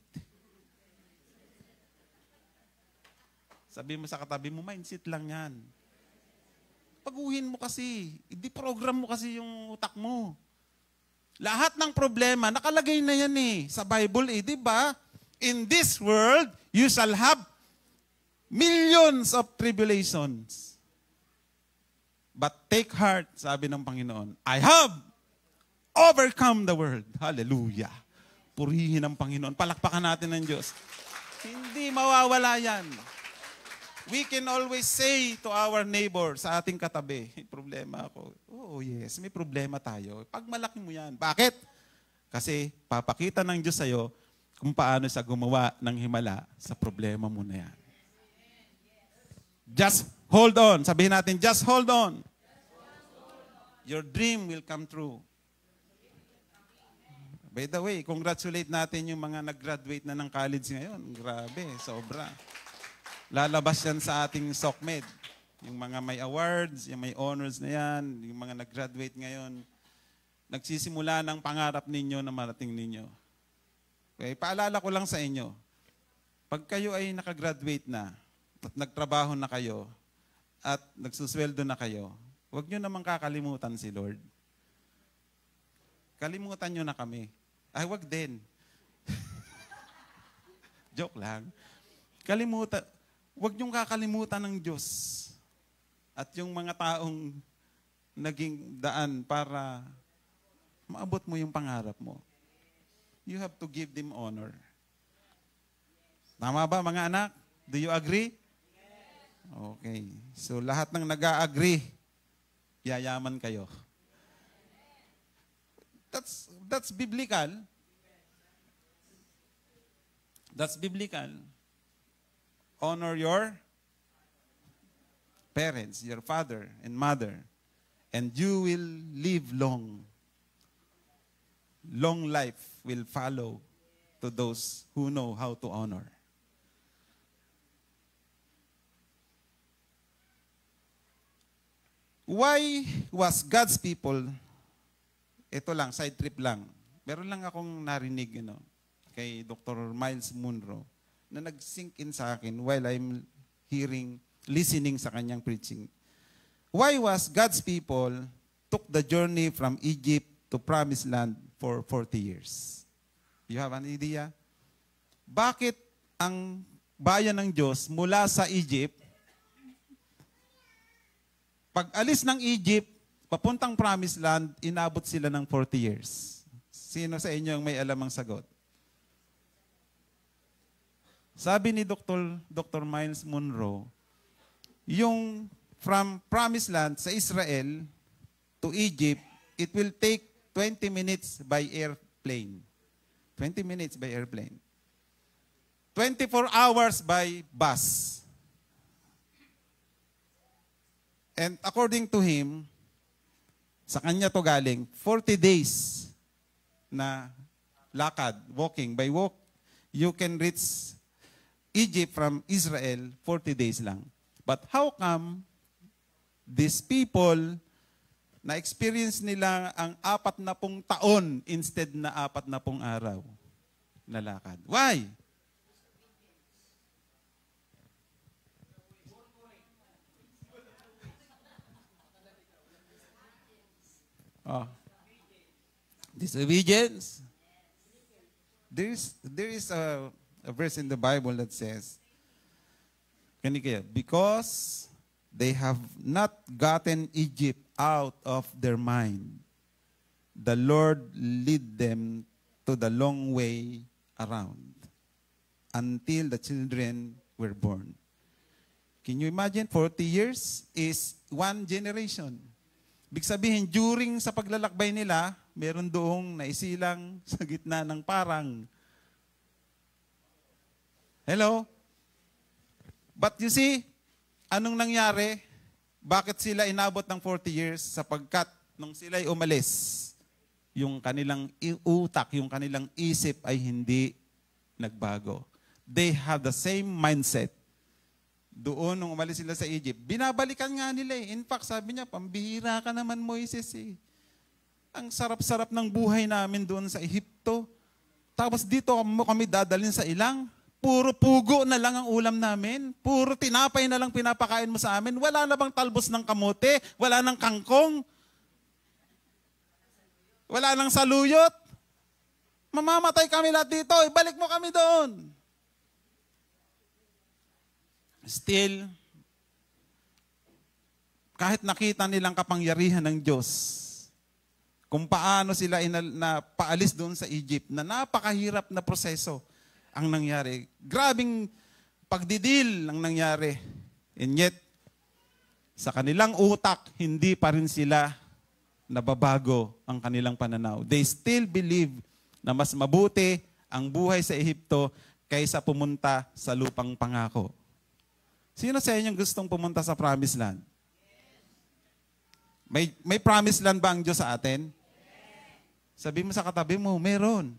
Sabi mo sa katabi mo, mindset lang yan. Paguhin mo kasi. Program mo kasi yung utak mo. Lahat ng problema, nakalagay na yan sa Bible di ba? In this world, you shall have millions of tribulations. But take heart, sabi ng Panginoon, I have overcome the world. Hallelujah. Purihin ang Panginoon. Palakpakan natin ng Diyos. Hindi mawawala yan. We can always say to our neighbor, sa ating katabi, may problema ako. Oh yes, may problema tayo. Pag malaki mo yan. Bakit? Kasi papakita ng Diyos sa'yo kung paano siya gumawa ng himala sa problema mo na yan. Just hold on. Sabihin natin, just hold on. Your dream will come true. By the way, congratulate natin yung mga nag-graduate na ng college ngayon. Grabe, sobra. Lalabas yan sa ating SOCMED. Yung mga may awards, yung may honors na yan, yung mga nag-graduate ngayon, nagsisimula ng pangarap ninyo na marating ninyo. Okay, paalala ko lang sa inyo, pag kayo ay nakagraduate na, at nagtrabaho na kayo, at nagsusweldo na kayo, huwag nyo naman kakalimutan si Lord. Kalimutan nyo na kami. Ay, huwag din. Joke lang. Huwag niyong kakalimutan ng Diyos at yung mga taong naging daan para maabot mo yung pangarap mo. You have to give them honor. Tama ba mga anak? Do you agree? Okay. So lahat ng nag-a-agree, yayaman kayo. That's biblical. That's biblical. Honor your parents, your father and mother, and you will live long. Long life will follow to those who know how to honor. Why was God's people, ito lang, side trip lang, meron lang akong narinig kay Dr. Miles Munro, na nag-sink in sa akin while I'm listening sa kanyang preaching. Why was God's people took the journey from Egypt to Promised Land for 40 years? You have an idea? Bakit ang bayan ng Diyos mula sa Egypt, pag alis ng Egypt, papuntang Promised Land, inabot sila ng 40 years? Sino sa inyo ang may alam ang sagot? Sabi ni Dr. Miles Munro, yung from Promised Land sa Israel to Egypt, it will take 20 minutes by airplane. 20 minutes by airplane. 24 hours by bus. And according to him, sa kanya to galing, 40 days na lakad, walking, by walk, you can reach Egypt from Israel 40 days lang. But how come these people na-experience nila ang 40 taon instead na 40 araw na lakad. Why? Oh. Disobedience. There is a verse in the Bible that says, because they have not gotten Egypt out of their mind, the Lord lead them to the long way around until the children were born. Can you imagine? 40 years is one generation. Ibig sabihin, during sa paglalakbay nila, meron doong naisilang sa gitna ng parang. Hello? But you see, anong nangyari? Bakit sila inabot ng 40 years? Sapagkat nung sila'y umalis, yung kanilang utak, yung kanilang isip ay hindi nagbago. They have the same mindset. Doon, nung umalis sila sa Egypt, binabalikan nga nila eh. In fact, sabi niya, pambihira ka naman, Moises eh. Ang sarap-sarap ng buhay namin doon sa Ehipto. Tapos dito mo kami dadalhin sa ilang. Puro pugo na lang ang ulam namin. Puro tinapay na lang pinapakain mo sa amin. Wala na bang talbos ng kamote? Wala nang kangkong? Wala nang saluyot? Mamamatay kami lahat dito. Ibalik mo kami doon. Still, kahit nakita nilang kapangyarihan ng Diyos, kung paano sila paalis doon sa Egypt, na napakahirap na proseso ang nangyari. Grabing pagdidil ang nangyari. And yet, sa kanilang utak, hindi pa rin sila nababago ang kanilang pananaw. They still believe na mas mabuti ang buhay sa Ehipto kaysa pumunta sa lupang pangako. Sino sa inyo gustong pumunta sa promised land? May promised land ba ang Diyos sa atin? Sabi mo sa katabi mo, meron.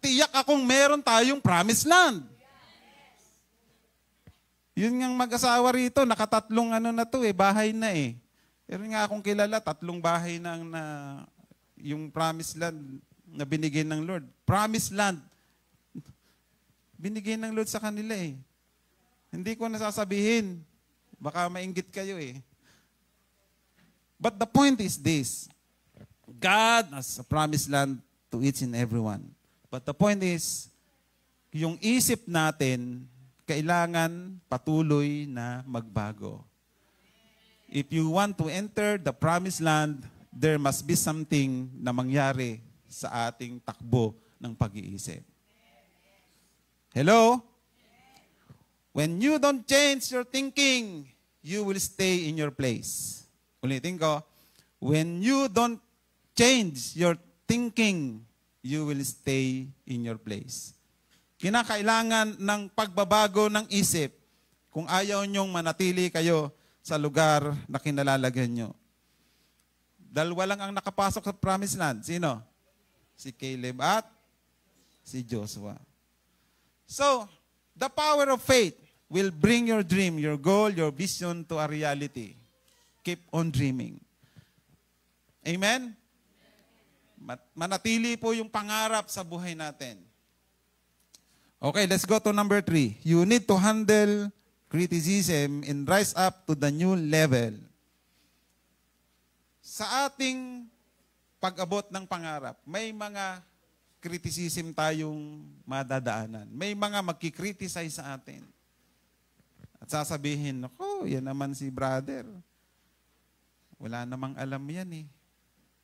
Tiyak akong meron tayong promised land. Yun nga mag-asawa rito, nakatatlong bahay na eh. Pero nga akong kilala, 3 bahay na yung promised land na binigay ng Lord. Promised land. Binigay ng Lord sa kanila eh. Hindi ko nasasabihin. Baka mainggit kayo eh. But the point is this. God has a promised land to each and everyone. But the point is, yung isip natin, kailangan patuloy na magbago. If you want to enter the promised land, there must be something na mangyari sa ating takbo ng pag-iisip. Hello? When you don't change your thinking, you will stay in your place. Ulitin ko, when you don't change your thinking, you will stay in your place. Kinakailangan ng pagbabago ng isip kung ayaw nyong manatili kayo sa lugar na kinalalagyan nyo. Dalawa lang ang nakapasok sa promised land. Sino? Si Caleb at si Joshua. So, the power of faith will bring your dream, your goal, your vision to a reality. Keep on dreaming. Amen? Manatili po yung pangarap sa buhay natin. Okay, let's go to number 3. You need to handle criticism and rise up to the new level. Sa ating pag-abot ng pangarap, may mga criticism tayong madadaanan. May mga magkikriticize sa atin. At sasabihin, ako, yan naman si brother. Wala namang alam yan eh.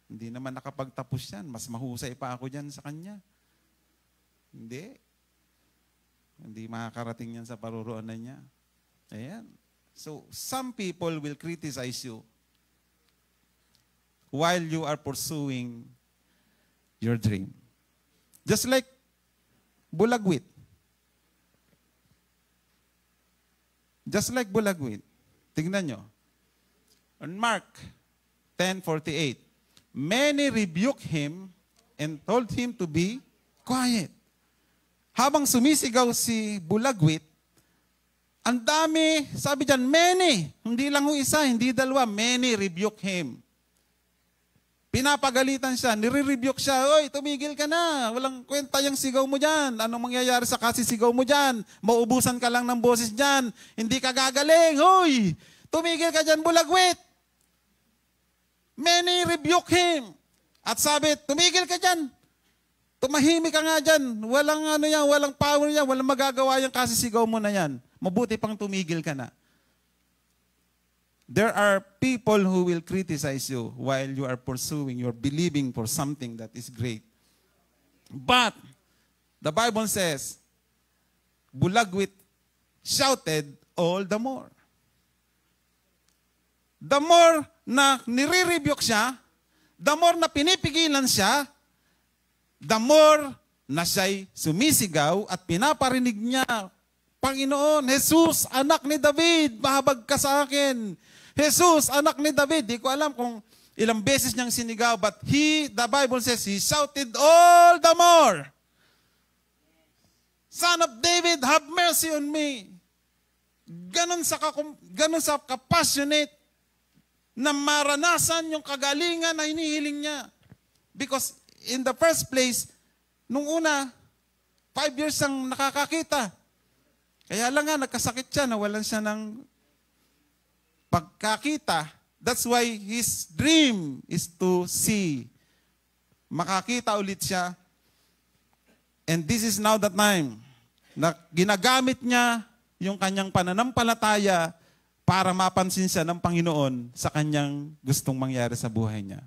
Hindi naman nakapagtapos yan. Mas mahusay pa ako dyan sa kanya. Hindi. Hindi makakarating yan sa paruroonan niya. Ayan. So, some people will criticize you while you are pursuing your dream. Just like bulagwit. Just like bulagwit. Tingnan nyo. On Mark 10:48, many rebuked him and told him to be quiet. Habang sumisigaw si bulagwit, ang dami, sabi dyan, many. Hindi lang ho isa, hindi dalawa. Many rebuke him. Pinapagalitan siya, nire-rebuke siya, "Oy, tumigil ka na. Walang kwenta yung sigaw mo dyan. Anong mangyayari sa kasisigaw mo dyan? Maubusan ka lang ng boses dyan. Hindi ka gagaling. Hoy, tumigil ka dyan, bulagwit." Many rebuke him. At sabi, "Tumigil ka dyan. Tumahimik ka nga dyan. Walang ano yan, walang power yan, walang magagawa yung kasisigaw mo na yan. Mabuti pang tumigil ka na." There are people who will criticize you while you are pursuing, you're believing for something that is great. But the Bible says, bulagwit shouted all the more. The more na nire-rebuke siya, the more na pinipigilan siya, the more na siya'y sumisigaw at pinaparinig niya, "Panginoon, Jesus, anak ni David, mahabag ka sa akin. Jesus, anak ni David." Di ko alam kung ilang beses niyang sinigaw, but the Bible says, he shouted all the more, "Son of David, have mercy on me." Ganon sa kapassionate na maranasan yung kagalingan na hinihiling niya. Because in the first place, nung una, 5 years ang nakakakita. Kaya lang nga, nagkasakit siya, nawalan siya ng pagkakita. That's why his dream is to see. Makakita ulit siya. And this is now the time na ginagamit niya yung kanyang pananampalataya para mapansin siya ng Panginoon sa kanyang gustong mangyari sa buhay niya.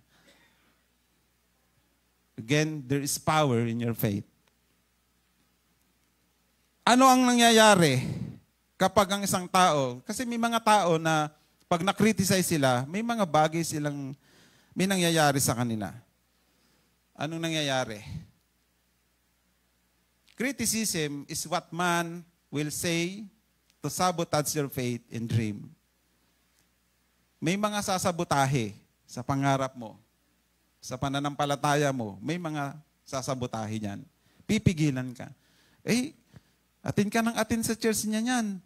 Again, there is power in your faith. Ano ang nangyayari kapag ang isang tao, kasi may mga tao na pag na-criticize sila, may mga bagay silang, may nangyayari sa kanila. Anong nangyayari? Criticism is what man will say to sabotage your faith and dream. May mga sasabotahe sa pangarap mo, sa pananampalataya mo, may mga sasabotahe yan. Pipigilan ka. Atin ka ng atin sa church niya yan.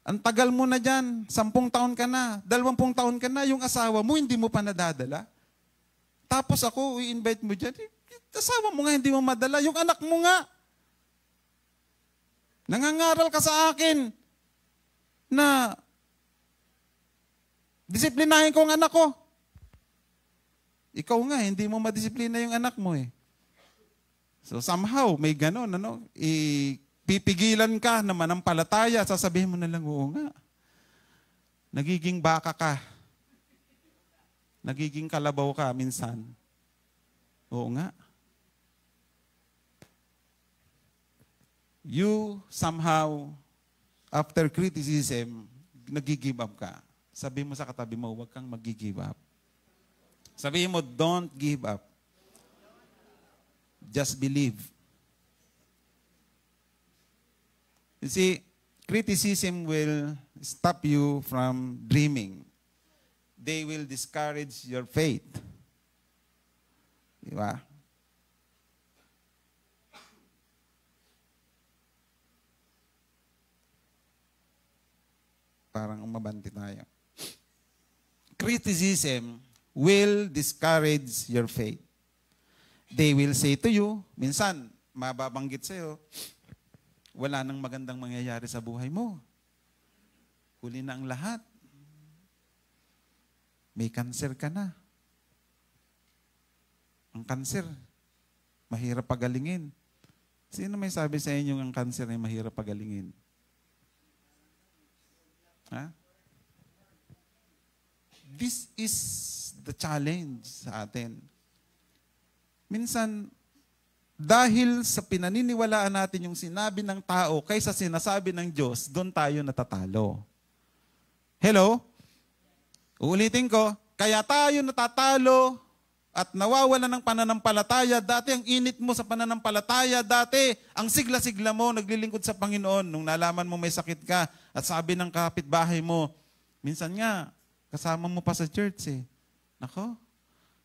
Ang tagal mo na dyan, 10 taon ka na, 20 taon ka na, yung asawa mo, hindi mo pa nadadala. Tapos ako, i-invite mo dyan, asawa mo nga, hindi mo madala. Yung anak mo nga, nangangaral ka sa akin na disiplinahin ko ang anak ko. Ikaw nga, hindi mo madisiplina yung anak mo eh. So somehow, may ganon, pipigilan ka na manampalataya, sasabihin mo na lang, "Oo nga. Nagiging baka ka. Nagiging kalabaw ka minsan. Oo nga." You somehow, after criticism, nag-give up ka. Sabihin mo sa katabi mo, huwag kang mag-give up. Sabihin mo, don't give up. Just believe. You see, criticism will stop you from dreaming. They will discourage your faith. Di ba? Parang umabanti tayo. Criticism will discourage your faith. They will say to you, minsan, mababanggit sa'yo, wala nang magandang mangyayari sa buhay mo. Huli na ang lahat. May cancer ka na. Ang cancer, mahirap pagalingin. Sino may sabi sa inyo ang cancer ay mahirap pagalingin? Ha? This is the challenge sa atin. Minsan, dahil sa pinaniniwalaan natin yung sinabi ng tao kaysa sinasabi ng Diyos, doon tayo natatalo. Hello? Uulitin ko, kaya tayo natatalo at nawawalan ng pananampalataya. Dati ang init mo sa pananampalataya, dati ang sigla-sigla mo naglilingkod sa Panginoon nung nalaman mo may sakit ka at sabi ng kapitbahay mo, minsan nga, kasama mo pa sa church eh. Nako,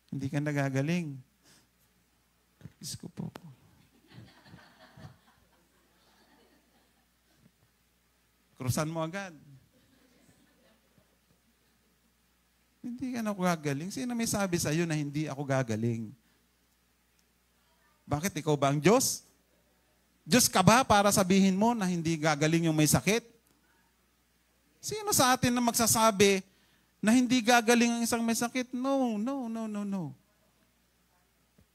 hindi ka nagagaling. Diyos ko po. Krusan mo agad. Hindi Hindi ka na ako gagaling. Sino may sabi sa iyo na hindi ako gagaling? Bakit? Ikaw ba ang Diyos? Diyos ka ba para sabihin mo na hindi gagaling yung may sakit? Sino sa atin na magsasabi na hindi gagaling ang isang may sakit? No, no, no, no, no.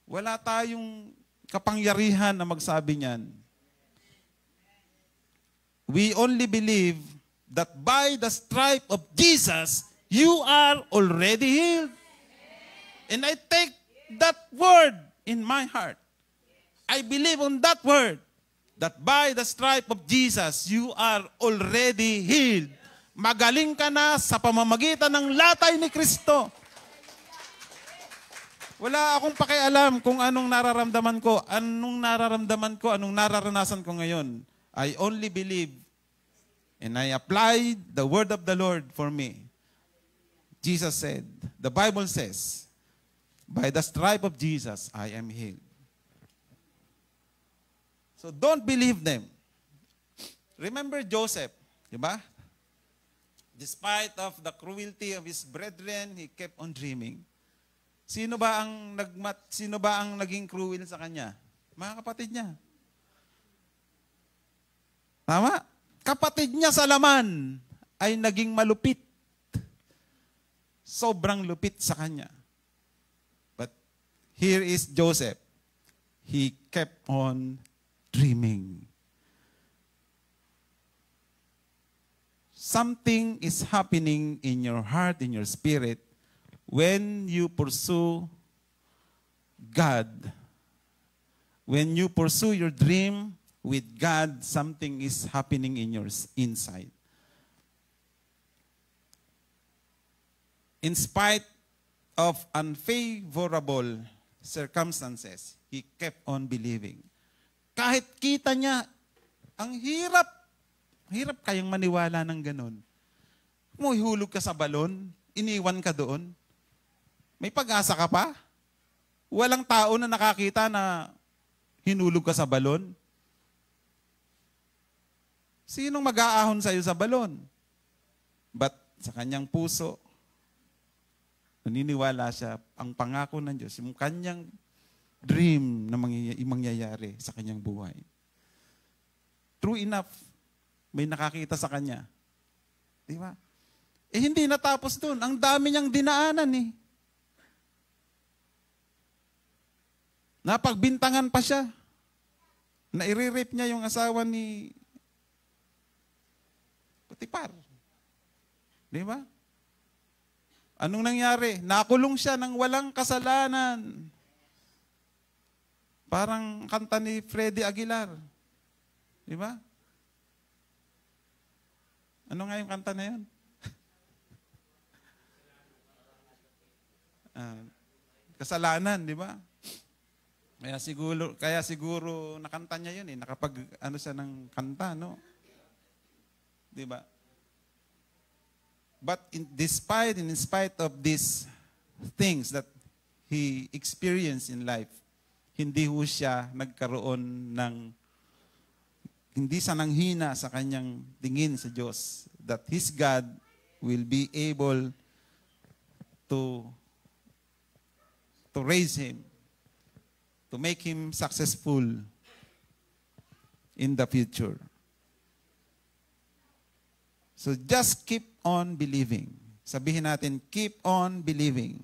Wala tayong kapangyarihan na magsabi niyan. We only believe that by the stripe of Jesus, you are already healed. And I take that word in my heart. I believe on that word, that by the stripe of Jesus, you are already healed. Magaling ka na sa pamamagitan ng latay ni Kristo. Wala akong pakialam kung anong nararamdaman ko, anong nararanasan ko ngayon. I only believe and I applied the word of the Lord for me. Jesus said, the Bible says, by the stripe of Jesus, I am healed. So don't believe them. Remember Joseph, di ba? Despite of the cruelty of his brethren, he kept on dreaming. Sino ba ang naging cruel sa kanya? Mga kapatid niya. Tama? Kapatid niya sa laman ay naging malupit. Sobrang lupit sa kanya. But here is Joseph. He kept on dreaming. Something is happening in your heart, in your spirit, when you pursue God. When you pursue your dream with God, something is happening in your inside. In spite of unfavorable circumstances, he kept on believing. Kahit kita niya, ang hirap kayang maniwala ng ganun. Ihulog ka sa balon, iniwan ka doon. May pag-asa ka pa? Walang tao na nakakita na hinulog ka sa balon. Sinong mag-aahon sa'yo sa balon? But sa kanyang puso, naniniwala siya, ang pangako ng Diyos, yung kanyang dream na mangyayari sa kanyang buhay. True enough, may nakakita sa kanya. Di ba? Hindi natapos doon. Ang dami niyang dinaanan eh. Napagbintangan pa siya. Naire-rape niya yung asawa ni Potiphar. Di ba? Anong nangyari? Nakulong siya ng walang kasalanan. Parang kanta ni Freddy Aguilar. Di ba? Ano nga yung kanta na yun? Kasalanan, di ba? Kaya siguro nakanta niya yun eh. Nakapag siya ng kanta, no? Di ba? But in spite of these things that he experienced in life, hindi ho siya nagkaroon ng hindi sa nanghina sa kanyang tingin sa Diyos that his God will be able to raise him, to make him successful in the future. So just keep on believing. Sabihin natin, keep on believing.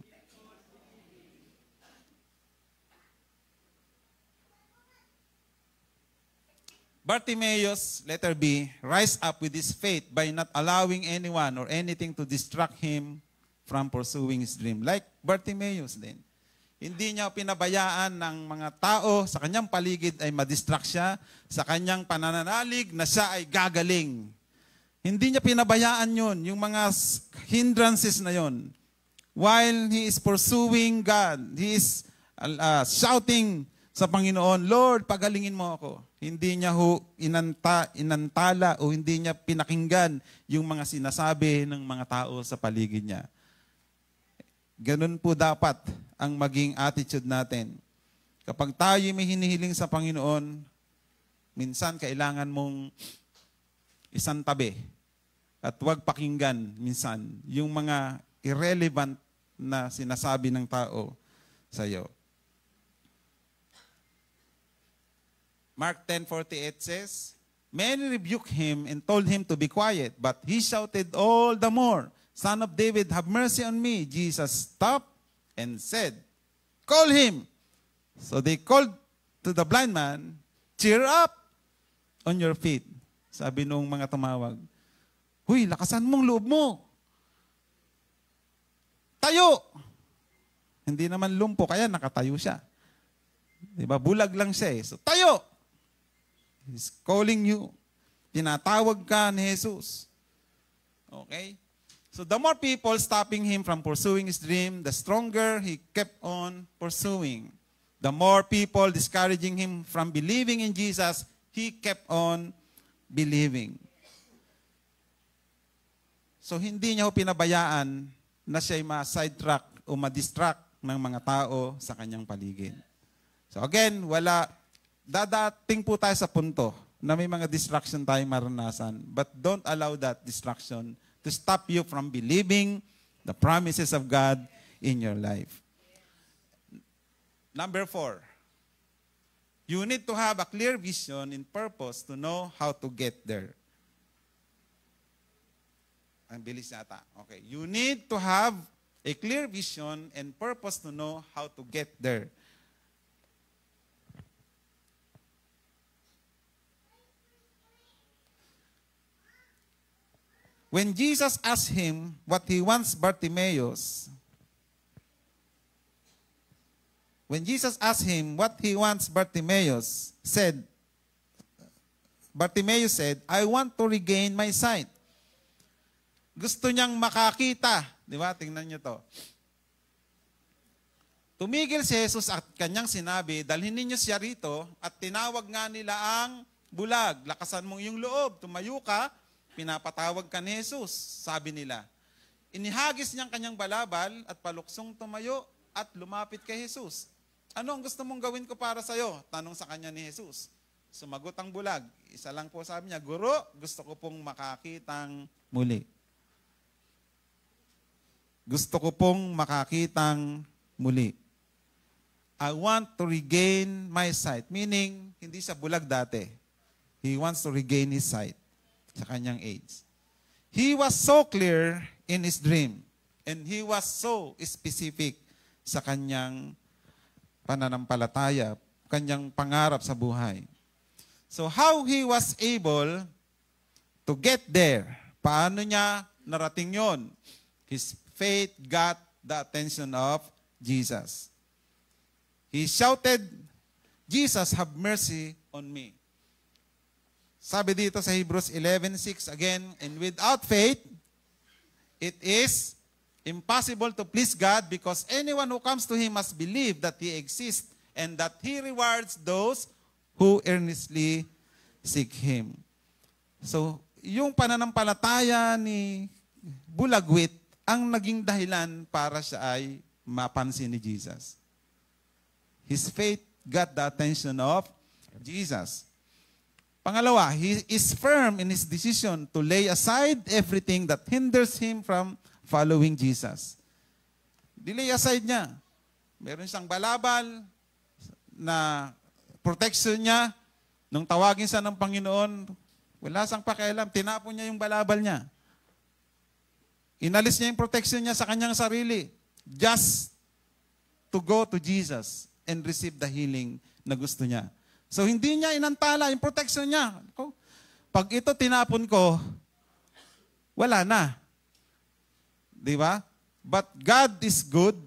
Bartimaeus, letter B, rise up with his faith by not allowing anyone or anything to distract him from pursuing his dream. Like Bartimaeus din. Hindi niya pinabayaan ng mga tao sa kanyang paligid ay madistract siya sa kanyang panananalig na siya ay gagaling. Hindi niya pinabayaan yun, yung mga hindrances na yun. While he is pursuing God, he is shouting sa Panginoon, Lord, pagalingin mo ako. Hindi niya inantala o hindi niya pinakinggan yung mga sinasabi ng mga tao sa paligid niya. Ganun po dapat ang maging attitude natin. Kapag tayo may hinihiling sa Panginoon, minsan kailangan mong isang tabi at huwag pakinggan minsan yung mga irrelevant na sinasabi ng tao sa iyo. Mark 10:48 says, many rebuked him and told him to be quiet, but he shouted all the more, Son of David, have mercy on me. Jesus stopped and said, call him. So they called to the blind man, cheer up on your feet. Sabi nung mga tumawag, huy, lakasan mong loob mo. Tayo. Hindi naman lumpo, kaya nakatayo siya. Diba? Bulag lang siya eh. So, tayo. He's calling you. Tinatawag ka ni Jesus. Okay? So the more people stopping him from pursuing his dream, the stronger he kept on pursuing. The more people discouraging him from believing in Jesus, he kept on believing. So hindi niya ho pinabayaan na siya'y ma-sidetrack o ma-distract ng mga tao sa kanyang paligid. So again, dadating po tayo sa punto na may mga distraction tayong maranasan. But don't allow that distraction to stop you from believing the promises of God in your life. Number 4, you need to have a clear vision and purpose to know how to get there. Ang bilis nata. Okay. You need to have a clear vision and purpose to know how to get there. When Jesus asked him what he wants Bartimaeus said, I want to regain my sight. Gusto niyang makakita. Di ba? Tingnan niyo to. Tumigil si Jesus at kanyang sinabi, dalhin ninyo siya rito at tinawag nga nila ang bulag. Lakasan mong iyong loob. Tumayo ka. Pinapatawag ka ni Jesus, sabi nila. Inihagis niyang kanyang balabal at paluksong tumayo at lumapit kay Jesus. Ano ang gusto mong gawin ko para sa'yo? Tanong sa kanya ni Jesus. Sumagot ang bulag. Isa lang po sabi niya, Guro, gusto ko pong makakitang muli. Gusto ko pong makakitang muli. I want to regain my sight. Meaning, hindi siya bulag dati. He wants to regain his sight sa kanyang age. He was so clear in his dream and he was so specific sa kanyang pananampalataya, kanyang pangarap sa buhay. So how he was able to get there? Paano niya narating yon? His faith got the attention of Jesus. He shouted, Jesus, have mercy on me. Sabi dito sa Hebrews 11:6 again, and without faith, it is impossible to please God because anyone who comes to Him must believe that He exists and that He rewards those who earnestly seek Him. So, yung pananampalataya ni Bulagwit ang naging dahilan para siya ay mapansin ni Jesus. His faith got the attention of Jesus. Pangalawa, he is firm in his decision to lay aside everything that hinders him from following Jesus. Dilay aside niya. Meron siyang balabal na protection niya. Nung tawagin siya ng Panginoon, wala siyang pakialam. Tinapon niya yung balabal niya. Inalis niya yung protection niya sa kanyang sarili. Just to go to Jesus and receive the healing na gusto niya. So, hindi niya inantala yung protection niya. Pag ito tinapon ko, wala na. Di ba? But God is good.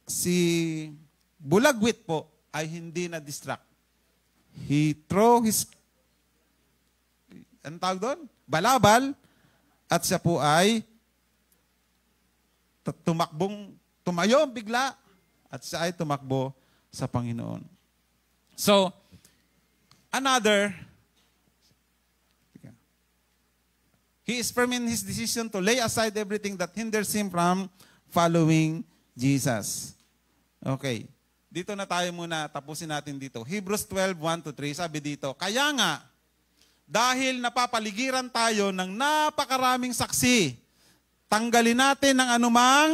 Si Bulagwit po ay hindi na-distract. He throw his, anong tawag doon? Balabal, at siya po ay tumayo bigla, at siya ay tumakbo sa Panginoon. So, he is firm in his decision to lay aside everything that hinders him from following Jesus. Okay. Dito na tayo muna, tapusin natin dito. Hebrews 12:1-3, sabi dito, kaya nga, dahil napapaligiran tayo ng napakaraming saksi, Tanggalin natin ang anumang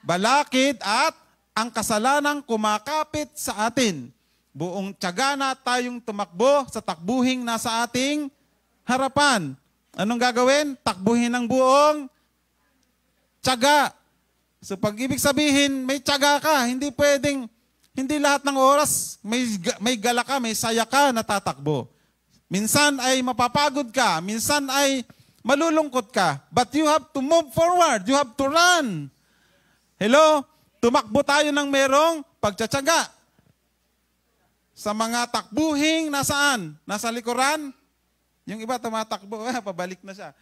balakid at ang kasalanang kumakapit sa atin. Buong tiyaga na tayong tumakbo sa takbuhing nasa ating harapan. Anong gagawin? Takbuhin ng buong tiyaga. So pag ibig sabihin, may tiyaga ka, hindi pwedeng, hindi lahat ng oras may gala ka, may saya ka na tatakbo. Minsan ay mapapagod ka, minsan ay malulungkot ka, but you have to move forward, you have to run. Hello? Tumakbo tayo ng merong pagtsatsaga. Sa mga takbuhing nasaan? Nasa likuran? Yung iba tumatakbo, pabalik na siya.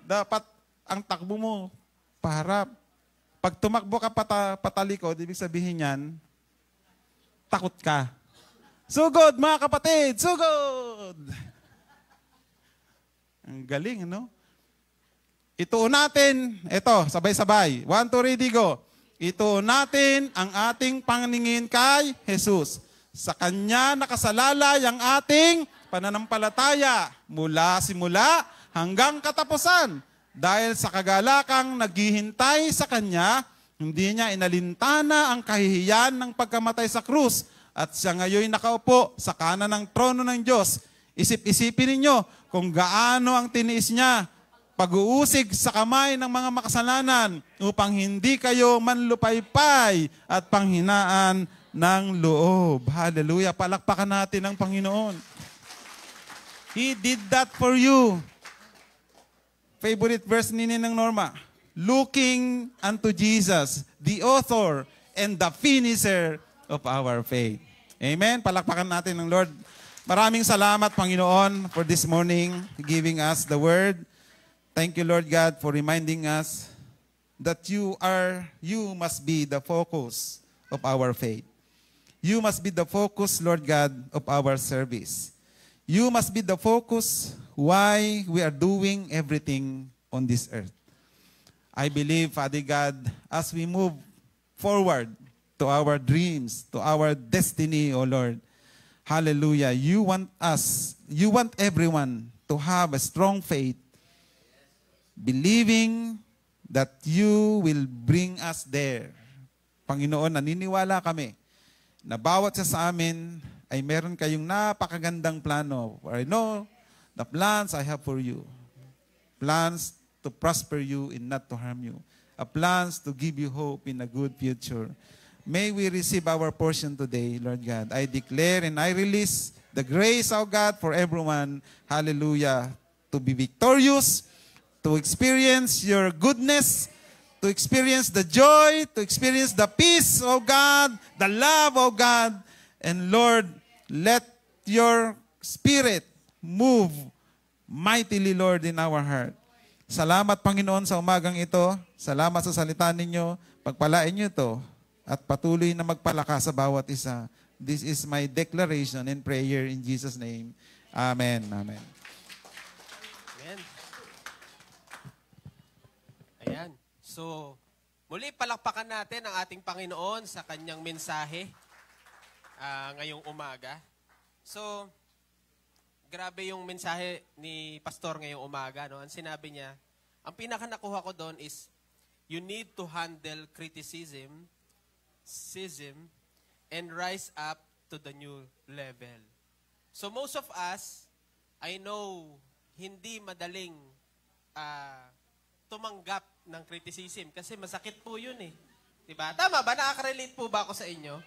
Dapat ang takbo mo paharap. Pag tumakbo ka patalikod, ibig sabihin yan, takot ka. Sugod, mga kapatid! Sugod! Ang galing, ano? Ituon natin, ito, sabay-sabay. 1, 2, ready, go. Ituon natin ang ating paningin kay Jesus. Sa Kanya nakasalalay ang ating pananampalataya mula simula hanggang katapusan. Dahil sa kagalakang naghihintay sa Kanya, hindi Niya inalintana ang kahihiyan ng pagkamatay sa krus at siya ngayon nakaupo sa kanan ng trono ng Diyos. Isip-isipin ninyo kung gaano ang tiniis Niya pag-uusig sa kamay ng mga makasalanan upang hindi kayo manlupaypay at panghinaan ng loob. Hallelujah. Palakpakan natin ang Panginoon. He did that for you. Favorite verse ni Ninang Norma. Looking unto Jesus, the author and the finisher of our faith. Amen. Palakpakan natin ng Lord. Maraming salamat, Panginoon, for this morning, giving us the word. Thank you, Lord God, for reminding us that you must be the focus of our faith. You must be the focus, Lord God, of our service. You must be the focus why we are doing everything on this earth. I believe, Father God, as we move forward to our dreams, to our destiny, O Lord, hallelujah, you want everyone to have a strong faith, believing that you will bring us there. Panginoon, naniniwala kami na bawat sa amin ay meron kayong napakagandang plano. For I know the plans I have for you. Plans to prosper you and not to harm you. Plans to give you hope in a good future. May we receive our portion today, Lord God. I declare and I release the grace of God for everyone, hallelujah, to be victorious, to experience your goodness, to experience the joy, to experience the peace of God, the love of God. And Lord, let your Spirit move mightily, Lord, in our heart. Salamat, Panginoon, sa umagang ito. Salamat sa salita ninyo. Pagpalain niyo ito at patuloy na magpalakas sa bawat isa. This is my declaration and prayer in Jesus' name. Amen. Amen. Amen. Ayan. So, muli palakpakan natin ang ating Panginoon sa kanyang mensahe ngayong umaga. So, grabe yung mensahe ni Pastor ngayong umaga. No? Ang sinabi niya, ang pinaka nakuha ko doon is, you need to handle criticism, and rise up to the new level. So most of us, I know, hindi madaling tumanggap ng criticism kasi masakit po yun eh. Diba? Tama ba? Nakaka-relate po ba ako sa inyo?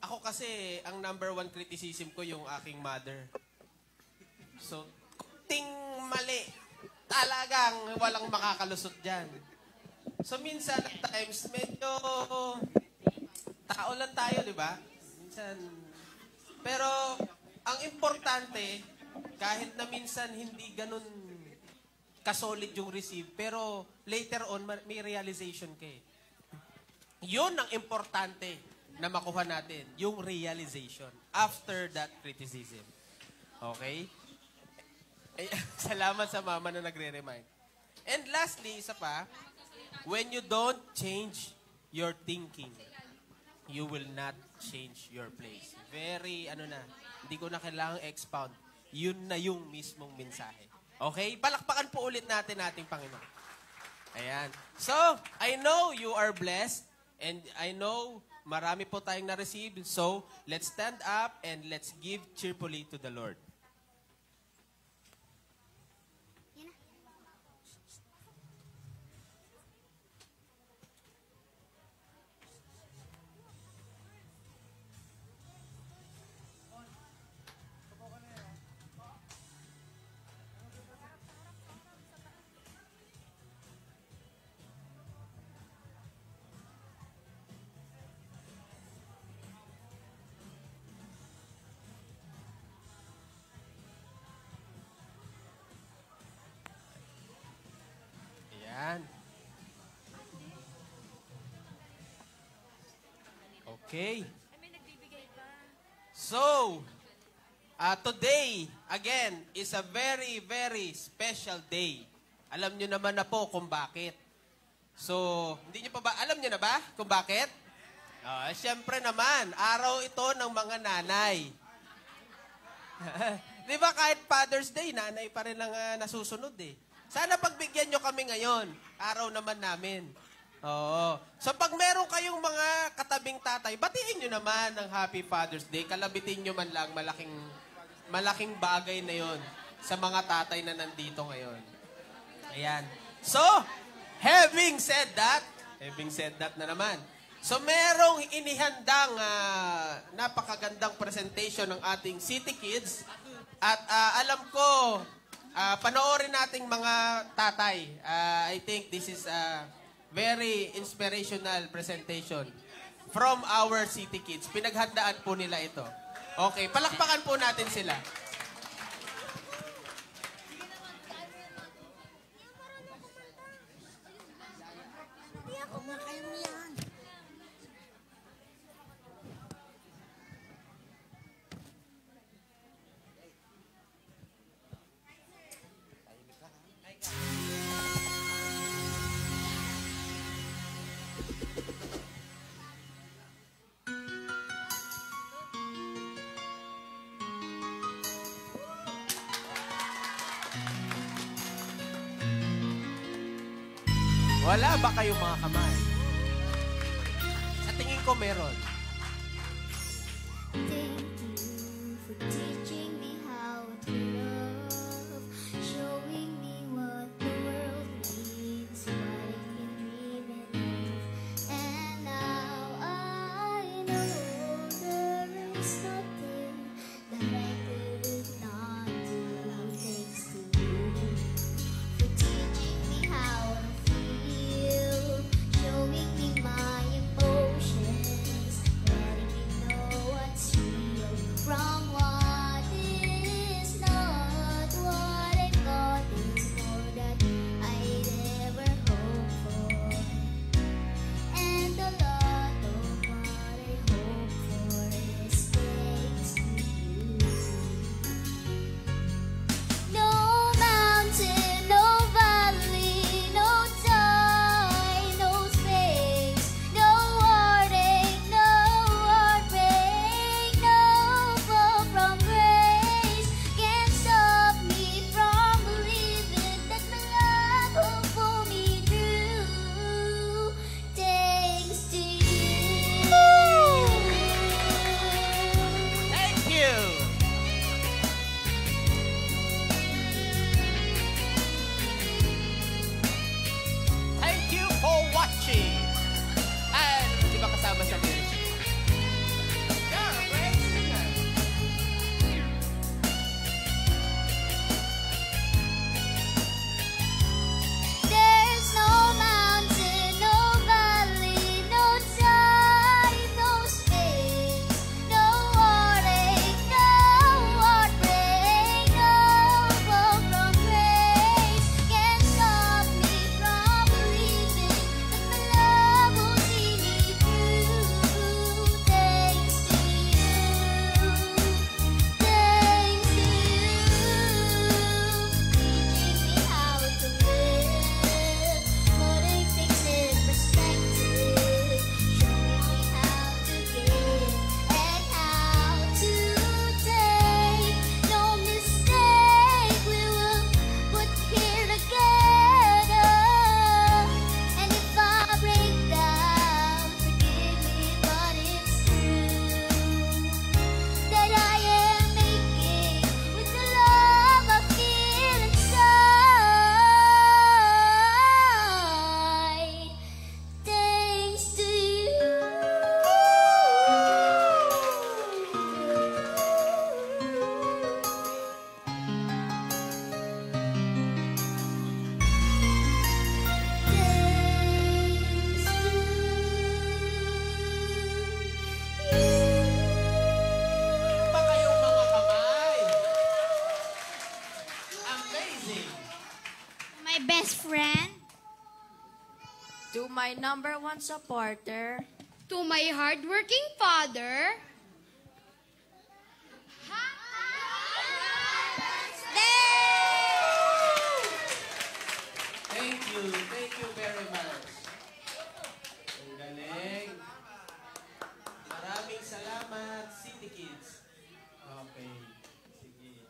Ako kasi, ang number 1 criticism ko yung aking mother. So, ting mali. Talagang walang makakalusot dyan. So, minsan, at times, medyo tao lang tayo, di ba? Minsan. Pero, ang importante, kahit na minsan hindi ganun kasolid yung receive, pero later on, may realization ka eh. Yun ang importante na makuha natin, yung realization after that criticism. Okay? Salamat sa mama na nagre-remind. And lastly, isa pa, when you don't change your thinking, you will not change your place. Very, hindi ko na kailangang expound. Yun na yung mismong mensahe. Okay? Palakpakan po ulit natin ating Panginoon. Ayan. So, I know you are blessed and I know marami po tayong na-receive. So, let's stand up and let's give cheerfully to the Lord. Ayan. Okay. So, today, again, is a very, very special day. Alam nyo naman na po kung bakit. So, hindi nyo pa ba, alam nyo na ba kung bakit? Siyempre naman, araw ito ng mga nanay. Di ba kahit Father's Day, nanay pa rin lang nasusunod eh. Sana pagbigyan nyo kami ngayon. Araw naman namin. Oo. So pag meron kayong mga katabing tatay, batiin nyo naman ng Happy Father's Day. Kalabitin nyo man lang malaking bagay na yon sa mga tatay na nandito ngayon. Ayan. So, having said that na naman. So merong inihandang napakagandang presentation ng ating City Kids. At alam ko, panoorin nating mga tatay. I think this is a very inspirational presentation from our City Kids. Pinaghandaan po nila ito. Okay, palakpakan po natin sila. Wala ba kayong mga kamay? Sa tingin ko meron. Thank you for teaching me how to love, showing me what the world needs, what it can dream and love. And now I know there is nothing that I could not do thanks to you for teaching me how to feel, showing me my emotions, my #1 supporter. To my hardworking father. Thank you very much. Ang galing. Maraming salamat, City Kids. Okay, sige.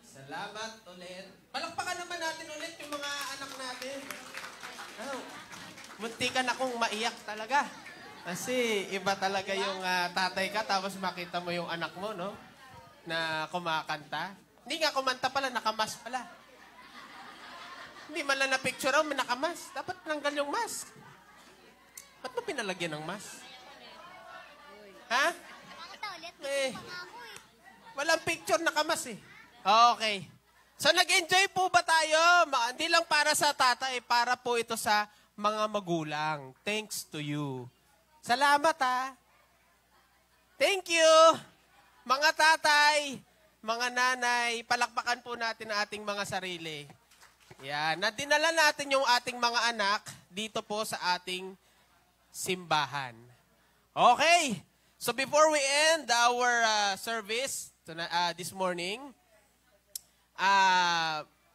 Salamat ulit. Palakpakan naman natin ulit yung mga anak natin. Oh, muntikan akong maiyak talaga. Kasi iba talaga yung tatay ka, tapos makita mo yung anak mo, no? Na kumakanta. Hindi nga kumanta pala, nakamas pala. Hindi man lang na-picture ako, may nakamas. Dapat nanggal yung mask. Ba't mo pinalagyan ng mask? Ha? Walang picture nakamas eh. Okay. So nag-enjoy po ba tayo? Hindi lang para sa tatay, para po ito sa mga magulang. Thanks to you. Salamat ha. Thank you. Mga tatay, mga nanay, palakpakan po natin ang ating mga sarili. Yan. Nadinala natin yung ating mga anak dito po sa ating simbahan. Okay. So before we end our service this morning,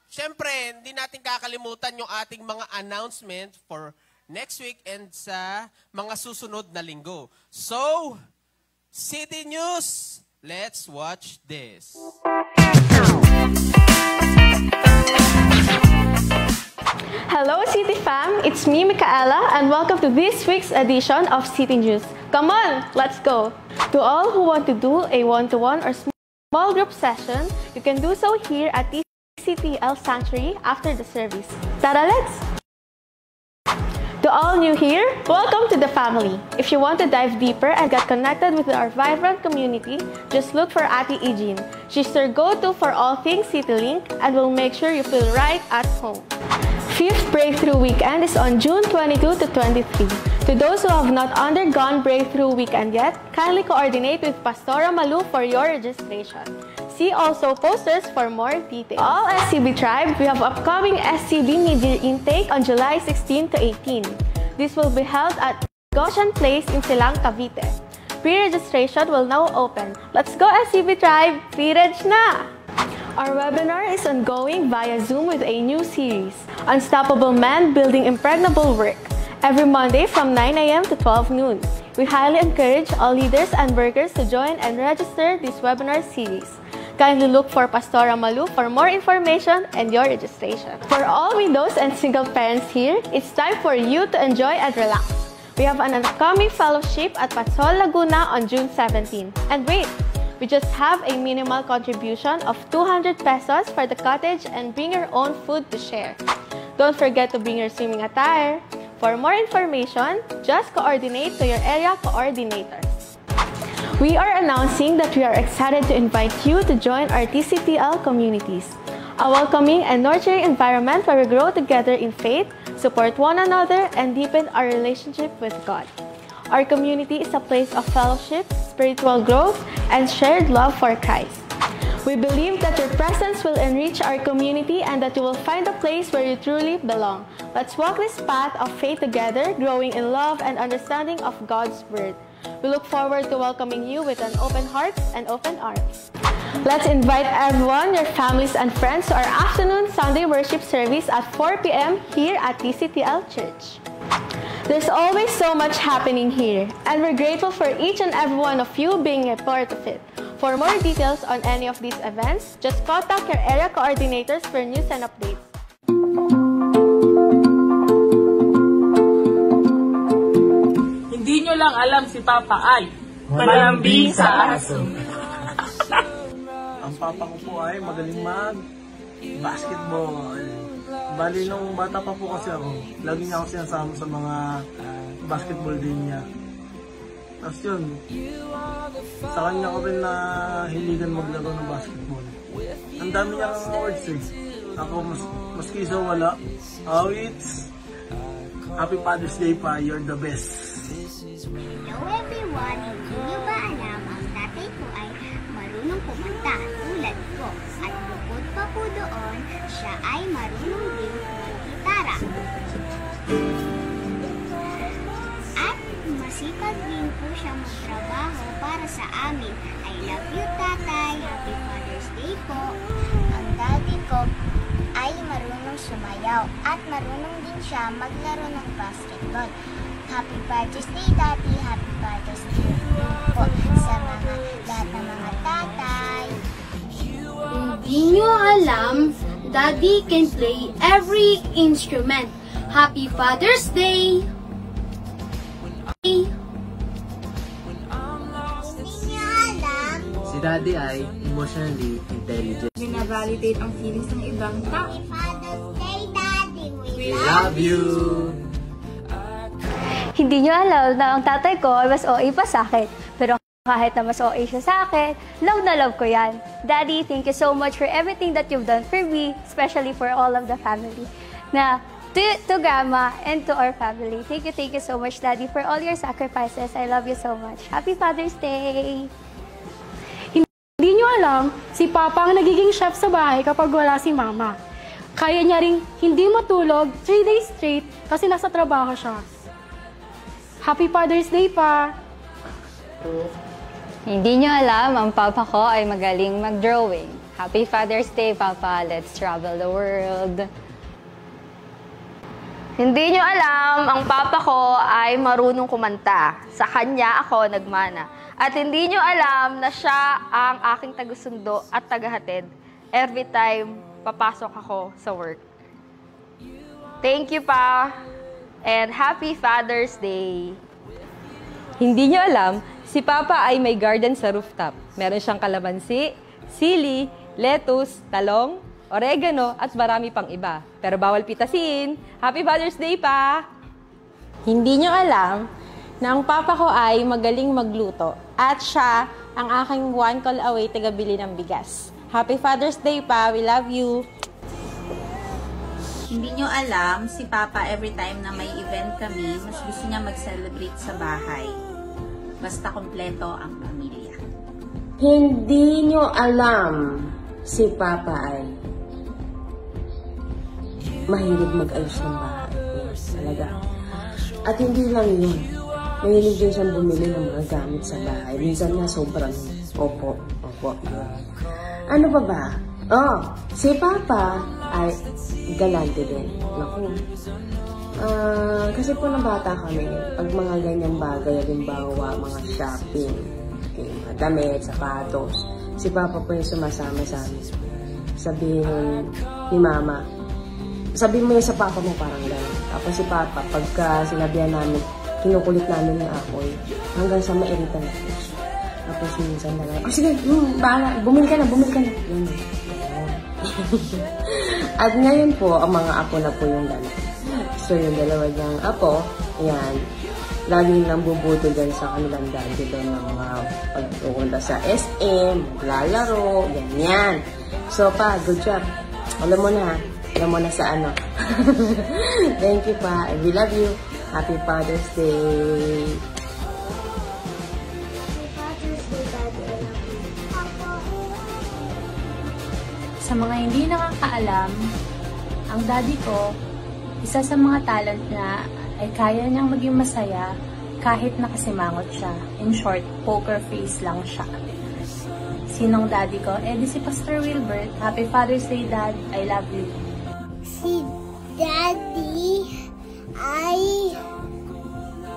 syempre, hindi natin kakalimutan yung ating mga announcement for next week and sa mga susunod na linggo. So, City News, let's watch this. Hello City Fam, it's me Micaela and welcome to this week's edition of City News. Come on, let's go! To all who want to do a one-to-one or small group session, you can do so here at TCTL Sanctuary after the service. Tara, let's! To all new here, welcome to the family. If you want to dive deeper and get connected with our vibrant community, just look for Ate Eugene. She's your go-to for all things CityLink and will make sure you feel right at home. 5th Breakthrough Weekend is on June 22 to 23. To those who have not undergone Breakthrough Weekend yet, kindly coordinate with Pastora Malu for your registration. See also posters for more details. All SCB tribe, we have upcoming SCB mid-year intake on July 16 to 18. This will be held at Goshen Place in Silang, Cavite. Pre-registration will now open. Let's go SCB tribe! Pre-reg na! Our webinar is ongoing via Zoom with a new series, Unstoppable Men Building Impregnable Work, every Monday from 9 a.m. to 12 noon. We highly encourage all leaders and workers to join and register this webinar series. Kindly look for Pastora Malu for more information and your registration. For all widows and single parents here, it's time for you to enjoy and relax. We have an upcoming fellowship at Patsol, Laguna on June 17. And wait! We just have a minimal contribution of 200 pesos for the cottage and bring your own food to share. Don't forget to bring your swimming attire. For more information, just coordinate to your area coordinators. We are announcing that we are excited to invite you to join our TCTL communities, a welcoming and nurturing environment where we grow together in faith, support one another, and deepen our relationship with God. Our community is a place of fellowship, spiritual growth, and shared love for Christ. We believe that your presence will enrich our community and that you will find a place where you truly belong. Let's walk this path of faith together, growing in love and understanding of God's Word. We look forward to welcoming you with an open heart and open arms. Let's invite everyone, your families and friends to our afternoon Sunday worship service at 4 p.m. here at TCTL Church. There's always so much happening here, and we're grateful for each and every one of you being a part of it. For more details on any of these events, just contact your area coordinators for news and updates. Hindi nyo lang alam si Papa ay malambing sa aso. Ang papa ko po ay magaling mag-basketball. Bali, nung bata pa po kasi ako, lagi niya ako sinasama sa mga basketball din niya. Tapos yun, sa kanya ko rin na hiligan maglaro ng basketball. Ang dami niya ang awards eh. Ako, maski sa wala. Oh, it's Happy Father's Day pa, you're the best. Hello everyone! Hindi niyo ba alam ang tatay ko ay marunong kumanta tulad ko? At bukod pa po doon, siya ay marunong din mag-gitara. para sa amin. I love you, Tatay. Happy Father's Day po. Ang daddy ko ay marunong sumayaw at marunong din siya maglaro ng basketball. Happy Father's Day, Daddy. Happy Father's Day po sa lahat ng mga tatay. Hindi nyo alam, Daddy can play every instrument. Happy Father's Day! Hindi nyo alam, Si Daddy ay emotionally intelligent. Binavalidate ang feelings ng ibang tao. Happy Father's Day, Daddy. We Love you! Hindi nyo alam na ang tatay ko ay mas OA pa sa akin. Pero kahit na mas OA siya sa akin, love na love ko yan. Daddy, thank you so much for everything that you've done for me, especially for all of the family. Na to Grandma and to our family. Thank you so much, Daddy, for all your sacrifices. I love you so much. Happy Father's Day! Hindi nyo alam, si Papa ang nagiging chef sa bahay kapag wala si Mama. Kaya niya ring hindi matulog 3 days straight kasi nasa trabaho siya. Happy Father's Day pa! Hindi nyo alam, ang papa ko ay magaling mag-drawing. Happy Father's Day, Papa. Let's travel the world. Hindi nyo alam, ang papa ko ay marunong kumanta. Sa kanya ako nagmana. At hindi nyo alam na siya ang aking tagusundo at tagahatid every time papasok ako sa work. Thank you, Pa. And Happy Father's Day. Hindi nyo alam, si Papa ay may garden sa rooftop. Meron siyang kalamansi, sili, lettuce, talong, oregano, at marami pang iba. Pero bawal pitasin. Happy Father's Day, Pa! Hindi nyo alam na ang papa ko ay magaling magluto at siya ang aking 1 call away tagabili ng bigas. Happy Father's Day, Pa! We love you! Hindi nyo alam, si Papa every time na may event kami, mas gusto niya mag-celebrate sa bahay. Basta kompleto ang pamilya. Hindi nyo alam, si Papa ay mahilig mag-ayos ng bahay. Talaga. At hindi lang yun. Mahilig din siyang bumili ng mga gamit sa bahay. Minsan nga sobrang opo. Ano pa ba? Oh, si Papa ay galante din. Naku. Kasi po nang bata kami, pag mga ganyang bagay, halimbawa, mga shopping, mga damit, sapatos, si Papa po yung sumasama sa amin. Sabihin ni Mama, sabihin mo yun sa Papa mo parang gano'n. Tapos si Papa, pagka sinabihan namin, kinukulit namin yung apoy, hanggang sa mairita na po siya. Tapos minsan na lang, oh sige, bahala, bumili ka na. Yun. At ngayon po, ang mga apo na po yung gano'n. So yung dalawa niyang apo, yan, laging nang bubuto dyan sa kanilang daddy doon ng mga pagpupunta sa SM, lalaro, ganyan. So Pa, good job. Alam mo na sa ano. Thank you, Pa. And we love you. Happy Father's Day. Sa mga hindi nakakaalam, ang daddy ko, isa sa mga talent niya ay kaya niyang maging masaya kahit nakasimangot siya. In short, poker face lang siya. Sinong daddy ko? Di si Pastor Wilbert. Happy Father's Day, Dad. I love you. Si Daddy ay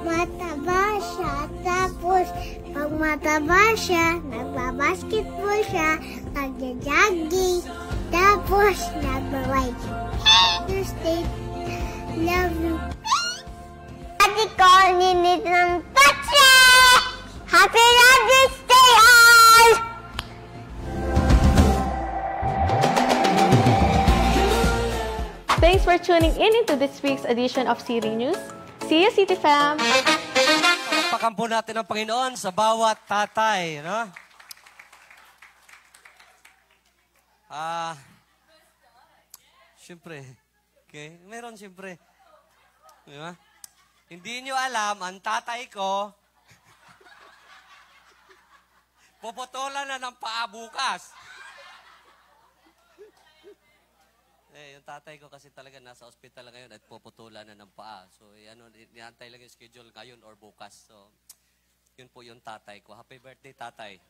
mataba siya. Tapos, pag mataba siya, nagbabasketball siya, nagja-jogging, tapos nagba-ride. Father's Day, love you. Daddy ko, ninit ng tatsi! Happy Father's Day, all! Thanks for tuning in into this week's edition of City News. See you, City Fam! Pakampo natin ang Panginoon sa bawat tatay, no? Siyempre. Okay? Meron siyempre. Di ba? Hindi nyo alam, ang tatay ko, puputulan na ng paa bukas. Yung tatay ko kasi talaga nasa ospital ngayon at puputulan na ng paa. So, niantay lang yung schedule ngayon or bukas. So, Yun po yung tatay ko. Happy birthday, tatay.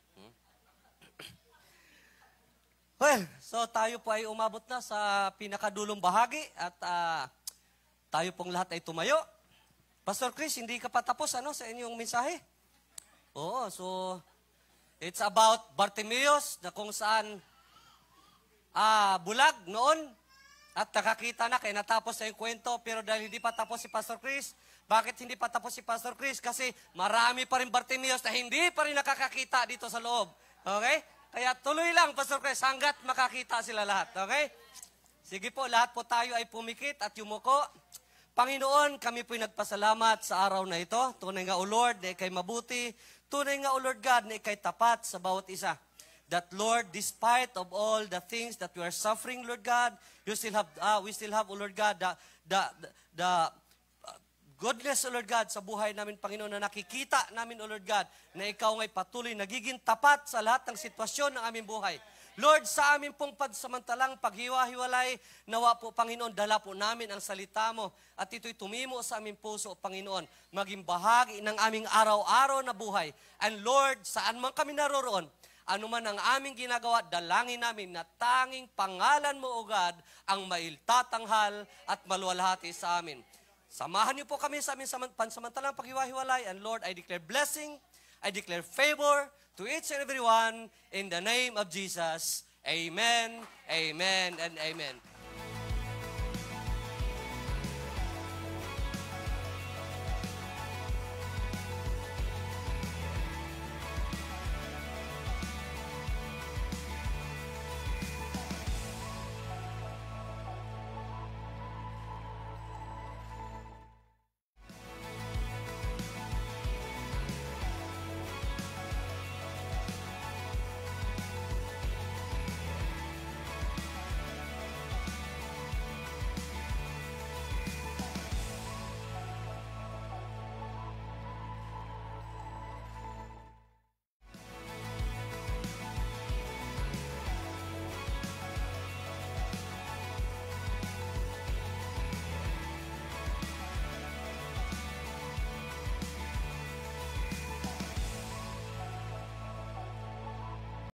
Well, so tayo po ay umabot na sa pinakadulong bahagi at tayo pong lahat ay tumayo. Pastor Chris, hindi ka pa tapos sa inyong mensahe? Oo, so it's about Bartimeus na kung saan bulag noon at nakakita na kaya natapos na yung kwento, pero dahil hindi pa tapos si Pastor Chris, bakit hindi pa tapos si Pastor Chris? Kasi marami pa rin Bartimeus na hindi pa rin nakakakita dito sa loob. Okay? Kaya tuloy lang, Pastor Chris, hanggat makakita sila lahat. Okay? Sige po, lahat po tayo ay pumikit at yumuko. Panginoon, kami po'y nagpasalamat sa araw na ito. Tunay nga, O Lord, na ikay mabuti. Tunay nga, O Lord God, na ikay tapat sa bawat isa. That, Lord, despite of all the things that we are suffering, Lord God, we still have, O Lord God, the goodness, O Lord God, sa buhay namin, Panginoon, na nakikita namin, O Lord God, na ikaw nga'y patuloy nagiging tapat sa lahat ng sitwasyon ng aming buhay. Lord, sa amin pong pansamantalang paghiwa-hiwalay, nawa po, Panginoon, dala po namin ang salita mo at ito'y tumimo sa aming puso, Panginoon, maging bahagi ng aming araw-araw na buhay. And Lord, saan man kami naroroon, ano man ang aming ginagawa, dalangin namin na tanging pangalan mo, O God, ang mailtatanghal at maluwalhati sa amin. Samahan niyo po kami sa aming pansamantalang paghiwa-hiwalay. And Lord, I declare blessing, I declare favor to each and every one in the name of Jesus. Amen, amen, and amen.